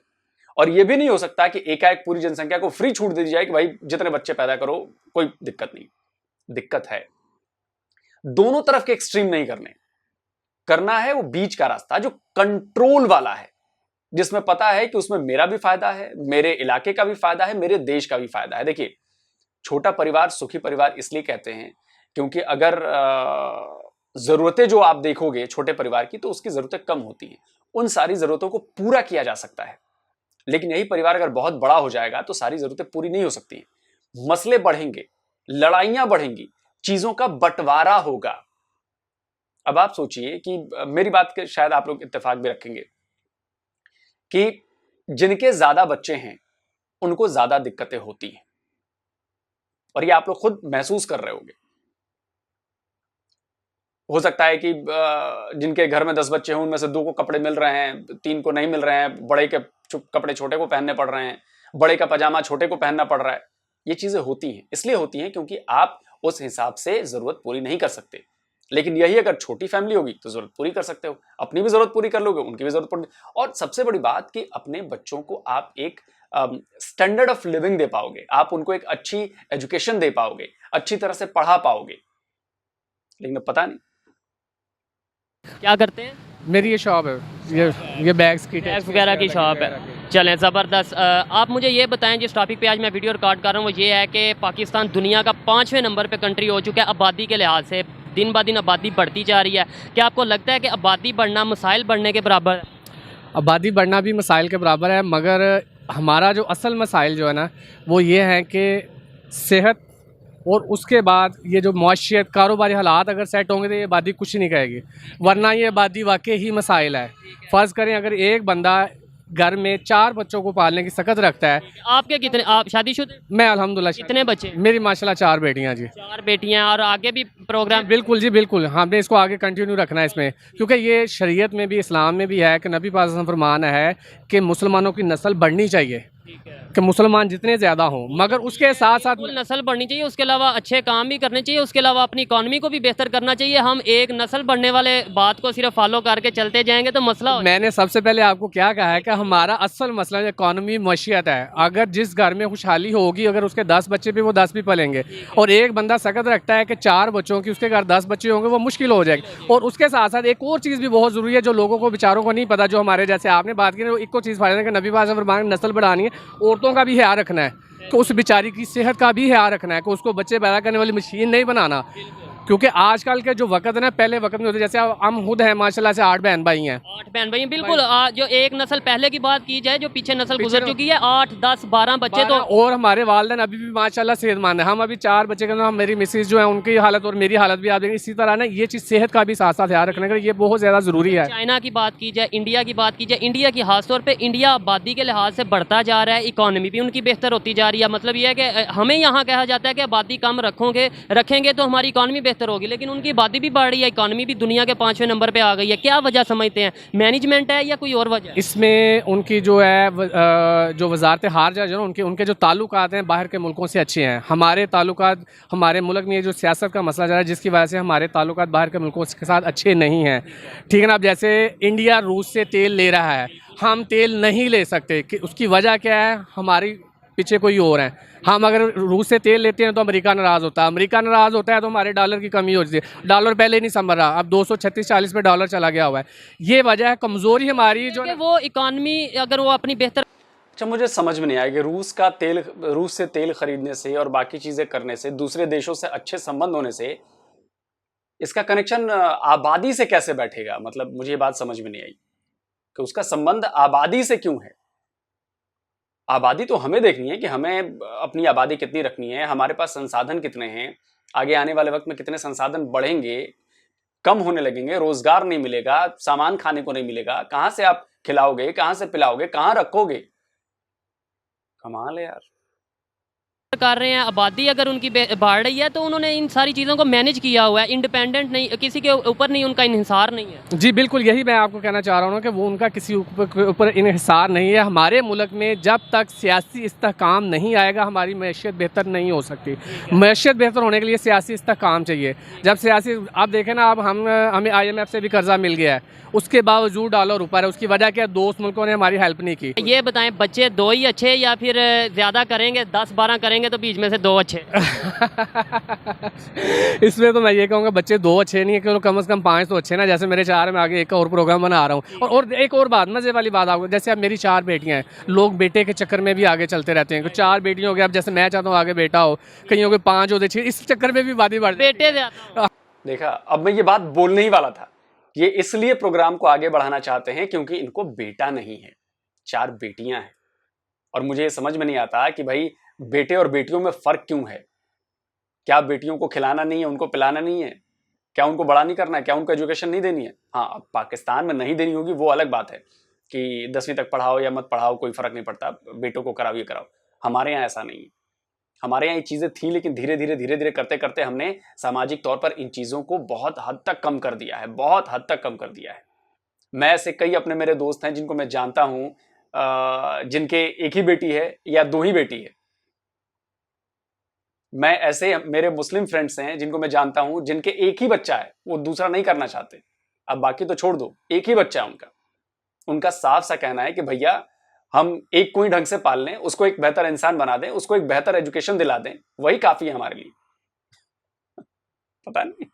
Speaker 1: और यह भी नहीं हो सकता कि एकाएक पूरी जनसंख्या को फ्री छूट दे दी जाए कि भाई जितने बच्चे पैदा करो, कोई दिक्कत नहीं। दिक्कत है दोनों तरफ के एक्सट्रीम नहीं करना है वो बीच का रास्ता जो कंट्रोल वाला है, जिसमें पता है कि उसमें मेरा भी फायदा है, मेरे इलाके का भी फायदा है, मेरे देश का भी फायदा है। देखिए, छोटा परिवार सुखी परिवार इसलिए कहते हैं क्योंकि अगर जरूरतें जो आप देखोगे छोटे परिवार की, तो उसकी जरूरतें कम होती हैं, उन सारी जरूरतों को पूरा किया जा सकता है। लेकिन यही परिवार अगर बहुत बड़ा हो जाएगा तो सारी जरूरतें पूरी नहीं हो सकती हैं। मसले बढ़ेंगे, लड़ाइयां बढ़ेंगी, चीजों का बंटवारा होगा। अब आप सोचिए कि मेरी बात के शायद आप लोग इत्तेफाक भी रखेंगे कि जिनके ज्यादा बच्चे हैं उनको ज्यादा दिक्कतें होती हैं, और ये आप लोग खुद महसूस कर रहे होंगे। हो सकता है कि जिनके घर में 10 बच्चे हैं उनमें से 2 को कपड़े मिल रहे हैं, 3 को नहीं मिल रहे हैं, बड़े के कपड़े छोटे को पहनने पड़ रहे हैं, बड़े का पजामा छोटे को पहनना पड़ रहा है। ये चीजें होती हैं, इसलिए होती हैं क्योंकि आप उस हिसाब से जरूरत पूरी नहीं कर सकते। लेकिन यही अगर छोटी फैमिली होगी तो जरूरत पूरी कर सकते हो, अपनी भी जरूरत पूरी कर लोगे, उनकी भी जरूरत पूरी। और सबसे बड़ी बात कि अपने बच्चों को आप एक स्टैंडर्ड ऑफ लिविंग दे पाओगे, आप उनको एक अच्छी एजुकेशन दे पाओगे, अच्छी तरह से पढ़ा पाओगे। लेकिन पता नहीं
Speaker 2: क्या करते हैं?
Speaker 11: मेरी ये शॉप है, ये बैग्स की,
Speaker 2: टैक्स वगैरह की शॉप है। चलें, ज़बरदस्त। आप मुझे ये बताएं, जिस टॉपिक पे आज मैं वीडियो रिकॉर्ड कर रहा हूँ वो ये है कि पाकिस्तान दुनिया का 5वें नंबर पे कंट्री हो चुका है आबादी के लिहाज से। दिन ब दिन आबादी बढ़ती जा रही है। क्या आपको लगता है कि आबादी बढ़ना मसाइल बढ़ने के बराबर है?
Speaker 11: आबादी बढ़ना भी मसाइल के बराबर है, मगर हमारा जो असल मसाइल जो है ना वो ये है कि सेहत, और उसके बाद ये जो मुआशियत कारोबारी हालात अगर सेट होंगे तो ये आबादी कुछ नहीं कहेगी, वरना ये आबादी वाकई ही मसाइल है। फ़र्ज़ करें अगर एक बंदा घर में 4 बच्चों को पालने की सकत रखता है।
Speaker 2: आपके कितने, आप शादीशुदा?
Speaker 11: मैं अल्हम्दुलिल्लाह।
Speaker 2: कितने बच्चे?
Speaker 11: मेरी माशाल्लाह 4 बेटियां जी।
Speaker 2: 4 बेटियां। और आगे भी प्रोग्राम?
Speaker 11: बिल्कुल जी, बिल्कुल, हमने इसको आगे कंटिन्यू रखना है इसमें, क्योंकि ये शरीयत में भी, इस्लाम में भी है कि नबी पाक फरमान है कि मुसलमानों की नस्ल बढ़नी चाहिए। कि मुसलमान जितने ज़्यादा हों, मगर उसके साथ साथ
Speaker 2: कुल नस्ल बढ़नी चाहिए, उसके अलावा अच्छे काम भी करने चाहिए, उसके अलावा अपनी इकॉनमी को भी बेहतर करना चाहिए। हम एक नस्ल बढ़ने वाले बात को सिर्फ फॉलो करके चलते जाएंगे तो मसला हो
Speaker 11: मैंने सबसे पहले आपको क्या कहा है कि हमारा असल मसला इकॉनमी मशीयत है। अगर जिस घर में खुशहाली होगी, अगर उसके 10 बच्चे भी वो 10 भी पलेंगे, और एक बंदा सकत रखता है कि 4 बच्चों की उसके घर 10 बच्चे होंगे, वो मुश्किल हो जाएगी। और उसके साथ साथ एक और चीज़ भी बहुत ज़रूरी है जो लोगों को बेचारों को नहीं पता, जो हमारे जैसे आपने बात की ना, एक और चीज़ फायदा है कि नबी पाक फरमान नस्ल बढ़ानी है, औरतों का भी ख्याल रखना है कि उस बेचारी की सेहत का भी ख्याल रखना है कि उसको बच्चे पैदा करने वाली मशीन नहीं बनाना। क्योंकि आजकल के जो वक्त है ना, पहले वक्त में होते, जैसे हम खुद हैं माशाल्लाह से 8 बहन भाई हैं।
Speaker 2: 8 बहन भाई बिल्कुल। जो एक नस्ल पहले की बात की जाए, जो पीछे नस्ल गुजर चुकी है, 8, 10, 12 बच्चे तो।
Speaker 11: और हमारे वालिदैन अभी भी माशाल्लाह सेहतमंद है। हम अभी 4 बच्चे के अंदर, हम मेरी मिसेज जो है उनकी हालत और मेरी हालत भी आप देखेंगे। इसी तरह ना ये चीज़ सेहत का भी साथ साथ ध्यान रखने का ये बहुत ज़्यादा ज़रूरी है।
Speaker 2: चाइना की बात की जाए, इंडिया की बात की जाए, इंडिया की खासतौर पर इंडिया आबादी के लिहाज से बढ़ता जा रहा है, इकॉनमी भी उनकी बेहतर होती जा रही है। मतलब ये है कि हमें यहाँ कहा जाता है कि आबादी कम रखेंगे तो हमारी इकॉनमी बेहतर होगी, लेकिन उनकी आबादी भी बढ़ रही है, इकॉनमी भी दुनिया के 5वें नंबर पे आ गई है। क्या वजह समझते हैं? मैनेजमेंट है या कोई और वजह?
Speaker 11: इसमें उनकी जो है जो वजारत खारजा जो ना, उनके जो ताल्लुकात हैं बाहर के मुल्कों से अच्छे हैं। हमारे ताल्लुकात, हमारे मुल्क में ये जो सियासत का मसला जा रहा है, जिसकी वजह से हमारे ताल्लुकात बाहर के मुल्कों के साथ अच्छे नहीं हैं। ठीक है ना। अब जैसे इंडिया रूस से तेल ले रहा है, हम तेल नहीं ले सकते कि उसकी वजह क्या है? हमारी पीछे कोई और है। हम अगर रूस से तेल लेते हैं तो अमेरिका नाराज़ होता है, अमेरिका नाराज़ होता है तो हमारे डॉलर की कमी होती है। डॉलर पहले नहीं संभल रहा, अब 236-40 पे डॉलर चला गया हुआ है। ये वजह है कमज़ोरी हमारी जो
Speaker 2: वो इकॉनमी अगर वो अपनी बेहतर।
Speaker 1: अच्छा, मुझे समझ में नहीं आया कि रूस से तेल खरीदने से और बाकी चीज़ें करने से, दूसरे देशों से अच्छे संबंध होने से, इसका कनेक्शन आबादी से कैसे बैठेगा? मतलब मुझे ये बात समझ में नहीं आई कि उसका संबंध आबादी से क्यों है। आबादी तो हमें देखनी है कि हमें अपनी आबादी कितनी रखनी है, हमारे पास संसाधन कितने हैं, आगे आने वाले वक्त में कितने संसाधन बढ़ेंगे, कम होने लगेंगे, रोजगार नहीं मिलेगा, सामान खाने को नहीं मिलेगा, कहां से आप खिलाओगे, कहां से पिलाओगे, कहां रखोगे? कमाल है यार।
Speaker 2: कर रहे हैं, आबादी अगर उनकी बढ़ रही है तो उन्होंने इन सारी चीज़ों को मैनेज किया हुआ है, इंडिपेंडेंट नहीं, किसी के ऊपर नहीं, उनका इन्हिसार नहीं है।
Speaker 11: जी बिल्कुल, यही मैं आपको कहना चाह रहा हूँ कि वो उनका किसी ऊपर इन्हिसार नहीं है। हमारे मुल्क में जब तक सियासी इस्तेहकाम नहीं आएगा, हमारी मैशियत बेहतर नहीं हो सकती। मैशियत बेहतर होने के लिए सियासी इस्तेहकाम चाहिए। जब सियासी, आप देखें ना, अब हमें IMF से भी कर्जा मिल गया है, उसके बावजूद डॉलर ऊपर है। उसकी वजह क्या? दोस्त मुल्कों ने हमारी हेल्प नहीं की।
Speaker 2: ये बताएं, बच्चे 2 ही अच्छे या फिर ज़्यादा करेंगे, 10-12 करेंगे तो बीच में से 2 अच्छे?
Speaker 11: इसमें तो मैं ये कहूँगा बच्चे 2 अच्छे नहीं है, कि कम से कम 5 तो अच्छे ना। जैसे मेरे 4 में आगे एक और प्रोग्राम बना रहा हूँ। और एक और बात, मज़े वाली बात आपको, जैसे अब मेरी 4 बेटियाँ हैं, लोग बेटे के चक्कर में भी आगे चलते रहते हैं कि 4 बेटियों हो गया। अब जैसे मैं चाहता हूँ आगे बेटा हो, कहीं के 5 होते 6, इस चक्कर में भी बातें बढ़
Speaker 2: बेटे।
Speaker 1: देखा, अब मैं ये बात बोलने ही वाला था। ये इसलिए प्रोग्राम को आगे बढ़ाना चाहते हैं क्योंकि इनको बेटा नहीं है, 4 बेटियां हैं। और मुझे ये समझ में नहीं आता कि भाई बेटे और बेटियों में फर्क क्यों है? क्या बेटियों को खिलाना नहीं है, उनको पिलाना नहीं है? क्या उनको बड़ा नहीं करना है? क्या उनको एजुकेशन नहीं देनी है? हाँ, अब पाकिस्तान में नहीं देनी होगी वो अलग बात है कि 10वीं तक पढ़ाओ या मत पढ़ाओ, कोई फर्क नहीं पड़ता, बेटों को कराओ, ये कराओ। हमारे यहाँ ऐसा नहीं है। हमारे यहाँ ये चीज़ें थी, लेकिन धीरे धीरे करते करते हमने सामाजिक तौर पर इन चीज़ों को बहुत हद तक कम कर दिया है, बहुत हद तक कम कर दिया है। मैं ऐसे कई अपने मेरे दोस्त हैं जिनको मैं जानता हूँ, जिनके एक ही बेटी है या 2 ही बेटी है। मैं ऐसे मेरे मुस्लिम फ्रेंड्स हैं जिनको मैं जानता हूँ जिनके एक ही बच्चा है, वो दूसरा नहीं करना चाहते। अब बाकी तो छोड़ दो, एक ही बच्चा है उनका साफ सा कहना है कि भैया हम एक कोई ढंग से पाल लें, उसको एक बेहतर इंसान बना दें, उसको एक बेहतर एजुकेशन दिला दें, वही काफी है हमारे लिए। पता नहीं।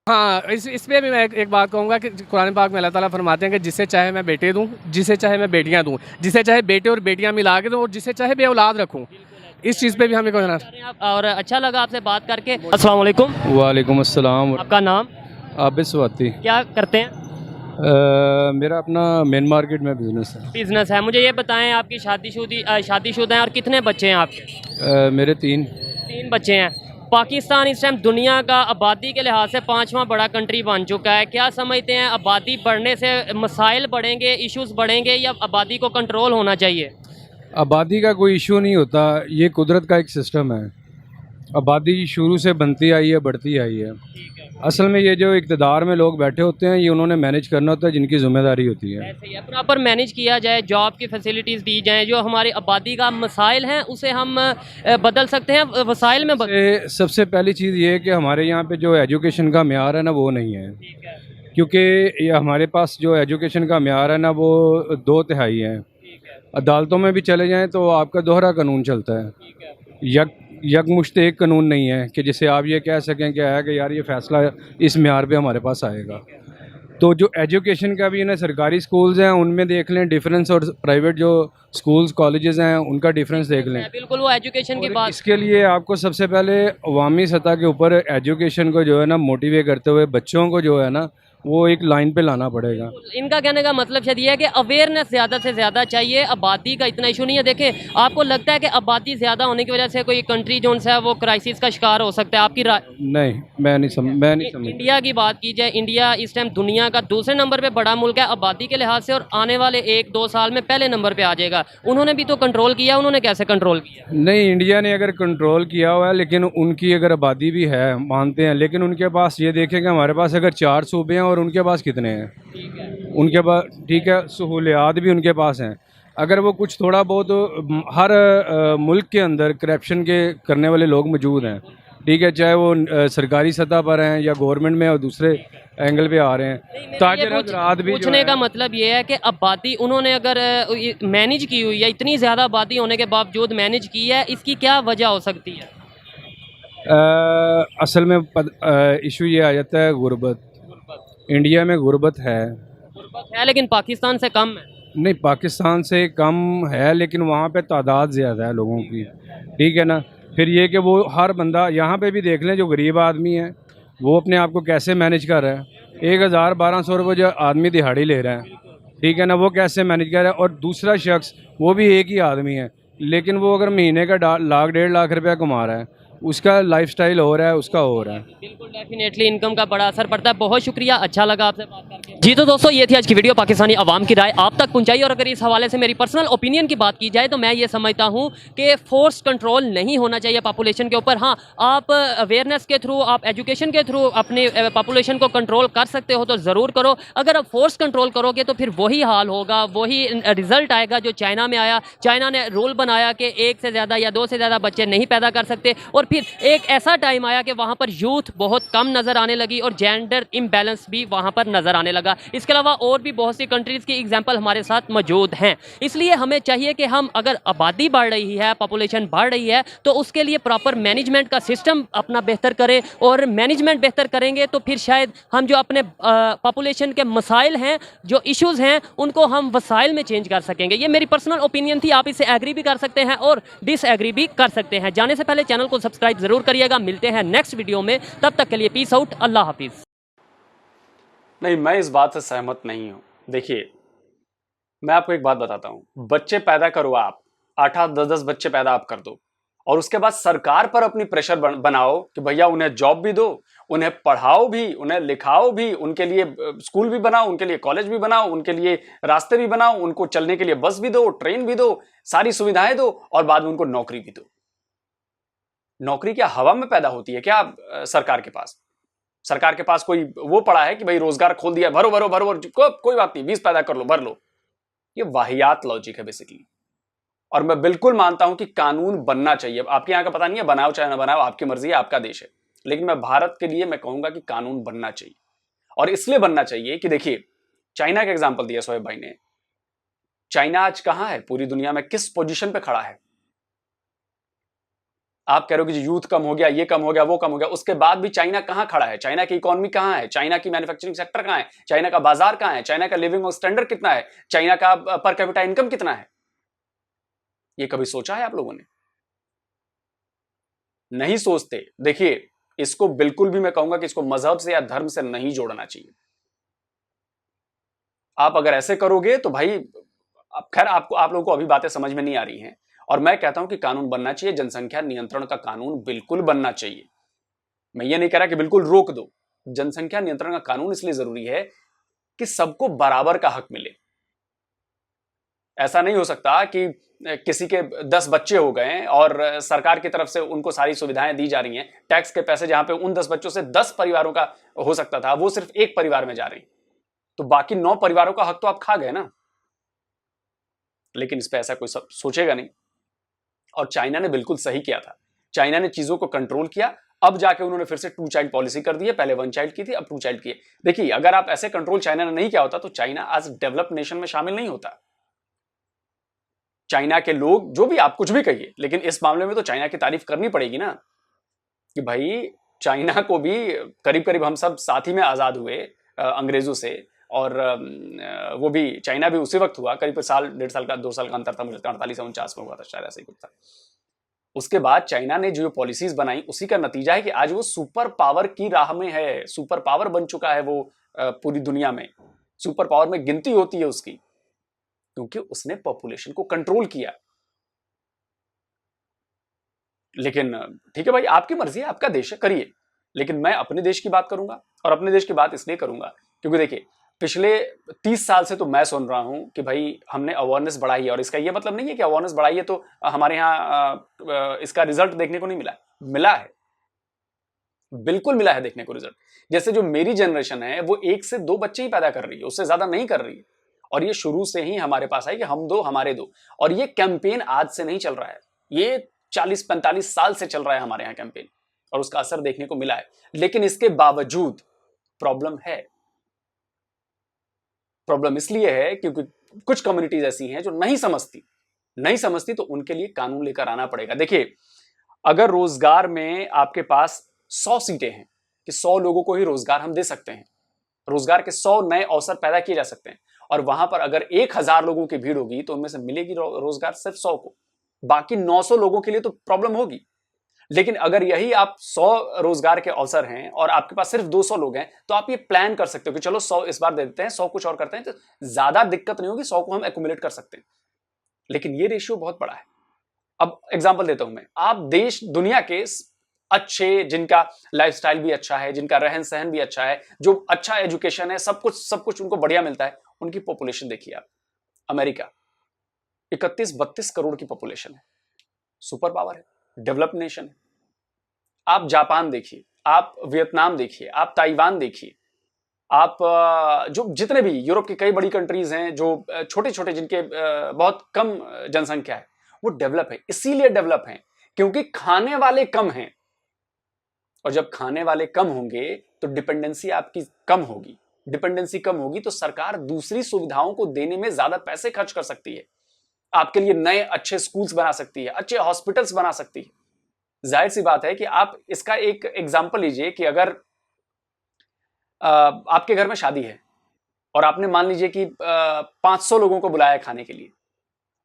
Speaker 11: हाँ, इसमें भी मैं एक बात कहूँगा कि कुरान पाक में अल्लाह ताला फरमाते हैं कि जिसे चाहे मैं बेटे दूँ, जिसे चाहे मैं बेटियाँ दूँ, जिसे चाहे बेटे और बेटियाँ मिला के दूँ, और जिसे चाहे बे औलाद रखूँ। इस चीज़ पे भी हमें कहना है।
Speaker 2: और अच्छा लगा आपसे बात करके। अस्सलाम वालेकुम।
Speaker 12: वालेकुम अस्सलाम।
Speaker 2: आपका नाम?
Speaker 12: आबिद स्वाति।
Speaker 2: क्या करते हैं?
Speaker 12: मेरा अपना मेन मार्केट में बिजनेस
Speaker 2: है। मुझे ये बताएं, आपकी शादीशुदा हैं और कितने बच्चे हैं आपके?
Speaker 12: मेरे 3
Speaker 2: बच्चे हैं। पाकिस्तान इस टाइम दुनिया का आबादी के लिहाज से 5वां बड़ा कंट्री बन चुका है। क्या समझते हैं, आबादी बढ़ने से मसाइल बढ़ेंगे, इश्यूज बढ़ेंगे, या आबादी को कंट्रोल होना चाहिए?
Speaker 12: आबादी का कोई इशू नहीं होता, ये कुदरत का एक सिस्टम है आबादी शुरू से बनती आई है, बढ़ती आई है। असल में ये जो इक़्तिदार में लोग बैठे होते हैं, ये उन्होंने मैनेज करना होता है, जिनकी ज़िम्मेदारी होती है।
Speaker 2: ऐसे ही प्रॉपर मैनेज किया जाए, जॉब की फैसिलिटीज़ दी जाएँ, जो हमारी आबादी का मसाइल हैं उसे हम बदल सकते हैं वसाइल में
Speaker 12: सबसे पहली चीज़ ये है कि हमारे यहाँ पे जो एजुकेशन का म्यार है ना, वो नहीं है। क्योंकि ये हमारे पास जो एजुकेशन का म्यार है ना, वो 2/3 है। अदालतों में भी चले जाएं तो आपका दोहरा कानून चलता है, यकमुश्त एक कानून नहीं है कि जिसे आप ये कह सकें कि है कि यार ये फ़ैसला इस म्यार पे हमारे पास आएगा। तो जो एजुकेशन का भी है ना, सरकारी स्कूल्स हैं उनमें देख लें डिफरेंस, और प्राइवेट जो स्कूल्स कॉलेजेस हैं उनका डिफरेंस देख लें।
Speaker 2: बिल्कुल, वो एजुकेशन की बात।
Speaker 12: इसके लिए आपको सबसे पहले अवामी सतह के ऊपर एजुकेशन को जो है ना मोटिवेट करते हुए बच्चों को जो है ना वो एक लाइन पे लाना पड़ेगा।
Speaker 2: इनका कहने का मतलब शायद ये है कि अवेयरनेस ज़्यादा से ज़्यादा चाहिए। आबादी का इतना इशू नहीं है। देखें, आपको लगता है कि आबादी ज़्यादा होने की वजह से कोई कंट्री जो है वो क्राइसिस का शिकार हो सकता है? आपकी राय?
Speaker 12: नहीं, मैं नहीं समझ।
Speaker 2: इंडिया की बात की जाए, इंडिया इस टाइम दुनिया का दूसरे नंबर पे बड़ा मुल्क है आबादी के लिहाज से, और आने वाले 1-2 साल में पहले नंबर पे आ जाएगा। उन्होंने भी तो कंट्रोल किया, उन्होंने कैसे कंट्रोल किया?
Speaker 12: नहीं, इंडिया ने अगर कंट्रोल किया हुआ है, लेकिन उनकी अगर आबादी भी है, मानते हैं, लेकिन उनके पास ये देखें कि हमारे पास अगर 4 सूबे हैं और उनके पास कितने हैं। उनके पास ठीक है, सहूलियात भी उनके पास हैं। अगर वो कुछ थोड़ा बहुत, हर मुल्क के अंदर करप्शन के करने वाले लोग मौजूद हैं, ठीक है, चाहे वो सरकारी सतह पर हैं या गवर्नमेंट में और दूसरे एंगल पे आ रहे हैं। ताजिर हज़रात भी
Speaker 2: पूछने का मतलब ये है कि आबादी उन्होंने अगर मैनेज की हुई है, इतनी ज़्यादा आबादी होने के बावजूद मैनेज की है, इसकी क्या वजह हो सकती है?
Speaker 12: असल में इशू ये आ जाता है गुर्बत। इंडिया में गुर्बत है
Speaker 2: लेकिन पाकिस्तान से कम है।
Speaker 12: नहीं, पाकिस्तान से कम है, लेकिन वहाँ पे तादाद ज़्यादा है लोगों की, ठीक है ना। फिर ये कि वो हर बंदा, यहाँ पे भी देख लें, जो गरीब आदमी है वो अपने आप को कैसे मैनेज कर रहा है। 1000-1200 रुपये जो आदमी दिहाड़ी ले रहा है, ठीक है ना, वो कैसे मैनेज कर रहा है। और दूसरा शख्स, वो भी एक ही आदमी है, लेकिन वो अगर महीने का 1-1.5 लाख रुपया कमा रहा है, उसका लाइफस्टाइल हो रहा है, उसका हो रहा है।
Speaker 2: बिल्कुल, डेफिनेटली इनकम का बड़ा असर पड़ता है। बहुत शुक्रिया, अच्छा लगा आपसे बात करके। जी तो दोस्तों, ये थी आज की वीडियो, पाकिस्तानी अवाम की राय आप तक पहुंचाई। और अगर इस हवाले से मेरी पर्सनल ओपिनियन की बात की जाए तो मैं ये समझता हूं कि फोर्स कंट्रोल नहीं होना चाहिए पॉपुलेशन के ऊपर। हाँ, आप अवेयरनेस के थ्रू, आप एजुकेशन के थ्रू अपने पॉपुलेशन को कंट्रोल कर सकते हो तो ज़रूर करो। अगर आप फोर्स कंट्रोल करोगे तो फिर वही हाल होगा, वही रिजल्ट आएगा जो चाइना में आया। चाइना ने रूल बनाया कि 1 से ज़्यादा या 2 से ज़्यादा बच्चे नहीं पैदा कर सकते, और फिर एक ऐसा टाइम आया कि वहाँ पर यूथ बहुत कम नज़र आने लगी और जेंडर इम्बैलेंस भी वहाँ पर नज़र आने लगा। इसके अलावा और भी बहुत सी कंट्रीज़ की एग्जांपल हमारे साथ मौजूद हैं। इसलिए हमें चाहिए कि हम, अगर आबादी बढ़ रही है, पॉपुलेशन बढ़ रही है, तो उसके लिए प्रॉपर मैनेजमेंट का सिस्टम अपना बेहतर करें। और मैनेजमेंट बेहतर करेंगे तो फिर शायद हम जो अपने पॉपुलेशन के मसाइल हैं, जो इश्यूज़ हैं, उनको हम वसाइल में चेंज कर सकेंगे। ये मेरी पर्सनल ओपिनियन थी, आप इसे एग्री भी कर सकते हैं और डिसएग्री भी कर सकते हैं। जाने से पहले चैनल को सब्सक्राइब ज़रूर करिएगा। मिलते हैं नेक्स्ट वीडियो में, तब तक के लिए पीस आउट, अल्लाह हाफिज़।
Speaker 1: नहीं, मैं इस बात से सहमत नहीं हूं। देखिए, मैं आपको एक बात बताता हूं, बच्चे पैदा करो आप, 8-8, 10-10 बच्चे पैदा आप कर दो, और उसके बाद सरकार पर अपनी प्रेशर बनाओ कि भैया उन्हें जॉब भी दो, उन्हें पढ़ाओ भी, उन्हें लिखाओ भी, उनके लिए स्कूल भी बनाओ, उनके लिए कॉलेज भी बनाओ, उनके लिए रास्ते भी बनाओ, उनको चलने के लिए बस भी दो, ट्रेन भी दो, सारी सुविधाएं दो, और बाद में उनको नौकरी भी दो। नौकरी क्या हवा में पैदा होती है क्या सरकार के पास? सरकार के पास कोई वो पड़ा है कि भाई रोजगार खोल दिया, भरो भरो भरो, कोई बात नहीं, 20 पैदा कर लो, भर लो। ये वाहियात लॉजिक है बेसिकली। और मैं बिल्कुल मानता हूं कि कानून बनना चाहिए। आपके यहां का पता नहीं है, बनाओ चाहे ना बनाओ, आपकी मर्जी है, आपका देश है, लेकिन मैं भारत के लिए मैं कहूंगा कि कानून बनना चाहिए। और इसलिए बनना चाहिए कि देखिए, चाइना का एग्जाम्पल दिया सोहेब भाई ने। चाइना आज कहां है पूरी दुनिया में, किस पोजीशन पे खड़ा है? आप कह रहे हो कि यूथ कम हो गया, ये कम हो गया, वो कम हो गया, उसके बाद भी चाइना कहां खड़ा है? चाइना की इकोनॉमी कहां है? चाइना की मैन्युफैक्चरिंग सेक्टर कहां है? चाइना का बाजार कहां है? चाइना का लिविंग स्टैंडर्ड कितना है? चाइना का पर कैपिटा इनकम कितना है? ये कभी सोचा है आप लोगों ने? नहीं सोचते। देखिए, इसको बिल्कुल भी मैं कहूंगा कि इसको मजहब से या धर्म से नहीं जोड़ना चाहिए। आप अगर ऐसे करोगे तो भाई, खैर आप लोगों को अभी बातें समझ में नहीं आ रही हैं, और मैं कहता हूं कि कानून बनना चाहिए, जनसंख्या नियंत्रण का कानून बिल्कुल बनना चाहिए। मैं ये नहीं कह रहा कि बिल्कुल रोक दो। जनसंख्या नियंत्रण का कानून इसलिए जरूरी है कि सबको बराबर का हक मिले। ऐसा नहीं हो सकता कि किसी के 10 बच्चे हो गए और सरकार की तरफ से उनको सारी सुविधाएं दी जा रही हैं, टैक्स के पैसे जहां पे उन 10 बच्चों से 10 परिवारों का हो सकता था वो सिर्फ एक परिवार में जा रही, तो बाकी 9 परिवारों का हक तो आप खा गए ना। लेकिन इस पे ऐसा कोई सोचेगा नहीं। और चाइना ने बिल्कुल सही किया था, चाइना ने चीजों को कंट्रोल किया। अब जाके उन्होंने फिर से 2 चाइल्ड पॉलिसी कर दी है, पहले 1 चाइल्ड की थी, अब 2 चाइल्ड की है। देखिए, अगर आप ऐसे कंट्रोल चाइना ने नहीं किया होता तो चाइना आज डेवलप्ड नेशन में शामिल नहीं होता। चाइना के लोग, जो भी आप कुछ भी कहिए, लेकिन इस मामले में तो चाइना की तारीफ करनी पड़ेगी ना, कि भाई चाइना को भी करीब करीब हम सब साथ ही में आजाद हुए अंग्रेजों से, और वो भी चाइना भी उसी वक्त हुआ, करीब साल 1.5 साल का 2 साल का अंतर था, मुझे 48 से 49 में हुआ था शायद, ऐसा ही कुछ था। उसके बाद चाइना ने जो पॉलिसीज बनाई उसी का नतीजा है कि आज वो सुपर पावर की राह में है, सुपर पावर बन चुका है वो पूरी दुनिया में, सुपर पावर में गिनती होती है उसकी, क्योंकि उसने पॉपुलेशन को कंट्रोल किया। लेकिन ठीक है भाई, आपकी मर्जी है, आपका देश है, करिए, लेकिन मैं अपने देश की बात करूंगा। और अपने देश की बात इसलिए करूंगा क्योंकि देखिए, पिछले 30 साल से तो मैं सुन रहा हूं कि भाई हमने अवेयरनेस बढ़ाई है, और इसका ये मतलब नहीं है कि अवेयरनेस बढ़ाई है तो हमारे यहाँ इसका रिजल्ट देखने को नहीं मिला। मिला है, बिल्कुल मिला है देखने को रिजल्ट। जैसे जो मेरी जनरेशन है वो 1 से 2 बच्चे ही पैदा कर रही है, उससे ज्यादा नहीं कर रही है, और ये शुरू से ही हमारे पास है कि हम 2 हमारे 2। और ये कैंपेन आज से नहीं चल रहा है, ये 40-45 साल से चल रहा है हमारे यहाँ कैंपेन, और उसका असर देखने को मिला है। लेकिन इसके बावजूद प्रॉब्लम है। प्रॉब्लम इसलिए है क्योंकि कुछ कम्युनिटीज ऐसी हैं जो नहीं समझती, तो उनके लिए कानून लेकर आना पड़ेगा। देखिए, अगर रोजगार में आपके पास 100 सीटें हैं कि 100 लोगों को ही रोजगार हम दे सकते हैं, रोजगार के 100 नए अवसर पैदा किए जा सकते हैं, और वहां पर अगर 1000 लोगों की भीड़ होगी तो उनमें से मिलेगी रोजगार सिर्फ 100 को, बाकी 900 लोगों के लिए तो प्रॉब्लम होगी। लेकिन अगर यही आप 100 रोजगार के अवसर हैं और आपके पास सिर्फ 200 लोग हैं, तो आप ये प्लान कर सकते हो कि चलो 100 इस बार दे देते हैं, 100 कुछ और करते हैं, तो ज्यादा दिक्कत नहीं होगी, 100 को हम एक्यूमुलेट कर सकते हैं। लेकिन ये रेशियो बहुत बड़ा है। अब एग्जांपल देता हूं मैं, आप देश दुनिया के अच्छे, जिनका लाइफस्टाइल भी अच्छा है, जिनका रहन सहन भी अच्छा है, जो अच्छा एजुकेशन है, सब कुछ उनको बढ़िया मिलता है, उनकी पॉपुलेशन देखिए आप। अमेरिका 31-32 करोड़ की पॉपुलेशन है, सुपर पावर है, डेवलप्ड नेशन है। आप जापान देखिए, आप वियतनाम देखिए, आप ताइवान देखिए, आप जो जितने भी यूरोप की कई बड़ी कंट्रीज हैं जो छोटे छोटे, जिनके बहुत कम जनसंख्या है, वो डेवलप है। इसीलिए डेवलप हैं क्योंकि खाने वाले कम हैं, और जब खाने वाले कम होंगे तो डिपेंडेंसी आपकी कम होगी। डिपेंडेंसी कम होगी तो सरकार दूसरी सुविधाओं को देने में ज्यादा पैसे खर्च कर सकती है, आपके लिए नए अच्छे स्कूल्स बना सकती है, अच्छे हॉस्पिटल्स बना सकती है। जाहिर सी बात है कि आप इसका एक एग्जांपल लीजिए कि अगर आपके घर में शादी है और आपने मान लीजिए कि 500 लोगों को बुलाया खाने के लिए,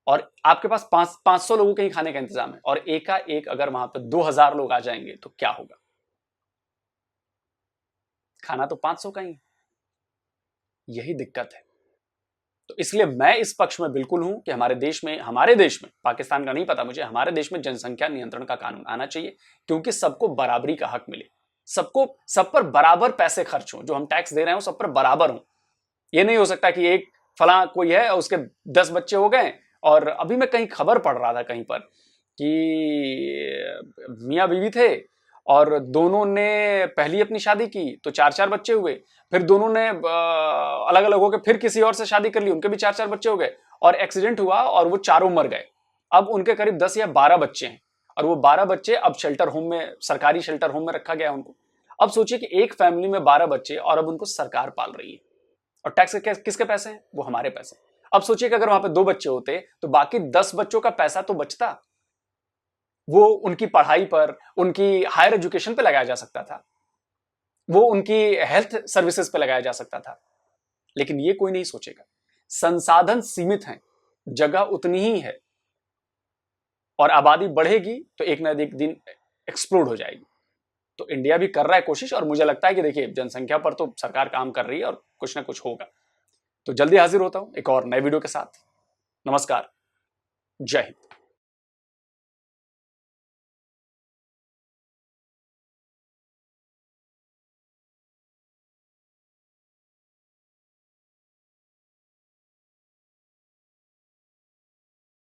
Speaker 1: और आपके पास 500 लोगों के ही खाने का इंतजाम है, और एक अगर वहां पर 2000 लोग आ जाएंगे तो क्या होगा? खाना तो 500 का ही है। यही दिक्कत है। तो इसलिए मैं इस पक्ष में बिल्कुल हूं कि हमारे देश में, पाकिस्तान का नहीं पता मुझे, हमारे देश में जनसंख्या नियंत्रण का कानून आना चाहिए, क्योंकि सबको बराबरी का हक मिले, सब पर बराबर पैसे खर्च हो, जो हम टैक्स दे रहे हो सब पर बराबर हो। ये नहीं हो सकता कि एक फला कोई है और उसके 10 बच्चे हो गए, और अभी मैं कहीं खबर पढ़ रहा था कहीं पर कि मियाँ बीवी थे और दोनों ने पहली अपनी शादी की तो 4-4 बच्चे हुए, फिर दोनों ने अलग अलग होकर फिर किसी और से शादी कर ली, उनके भी 4-4 बच्चे हो गए, और एक्सीडेंट हुआ और वो चारों मर गए। अब उनके करीब 10 या 12 बच्चे हैं, और वो 12 बच्चे अब शेल्टर होम में, सरकारी शेल्टर होम में रखा गया उनको। अब सोचिए कि एक फैमिली में 12 बच्चे, और अब उनको सरकार पाल रही है, और टैक्स किसके पैसे हैं? वो हमारे पैसे। अब सोचिए कि अगर वहां पे 2 बच्चे होते तो बाकी 10 बच्चों का पैसा तो बचता, वो उनकी पढ़ाई पर, उनकी हायर एजुकेशन पे लगाया जा सकता था, वो उनकी हेल्थ सर्विसेज पे लगाया जा सकता था। लेकिन ये कोई नहीं सोचेगा। संसाधन सीमित हैं, जगह उतनी ही है, और आबादी बढ़ेगी तो एक न एक दिन एक्सप्लोड हो जाएगी। तो इंडिया भी कर रहा है कोशिश, और मुझे लगता है कि देखिए जनसंख्या पर तो सरकार काम कर रही है और कुछ ना कुछ होगा। तो जल्दी हाजिर होता हूं एक और नए वीडियो के साथ। नमस्कार, जय हिंद।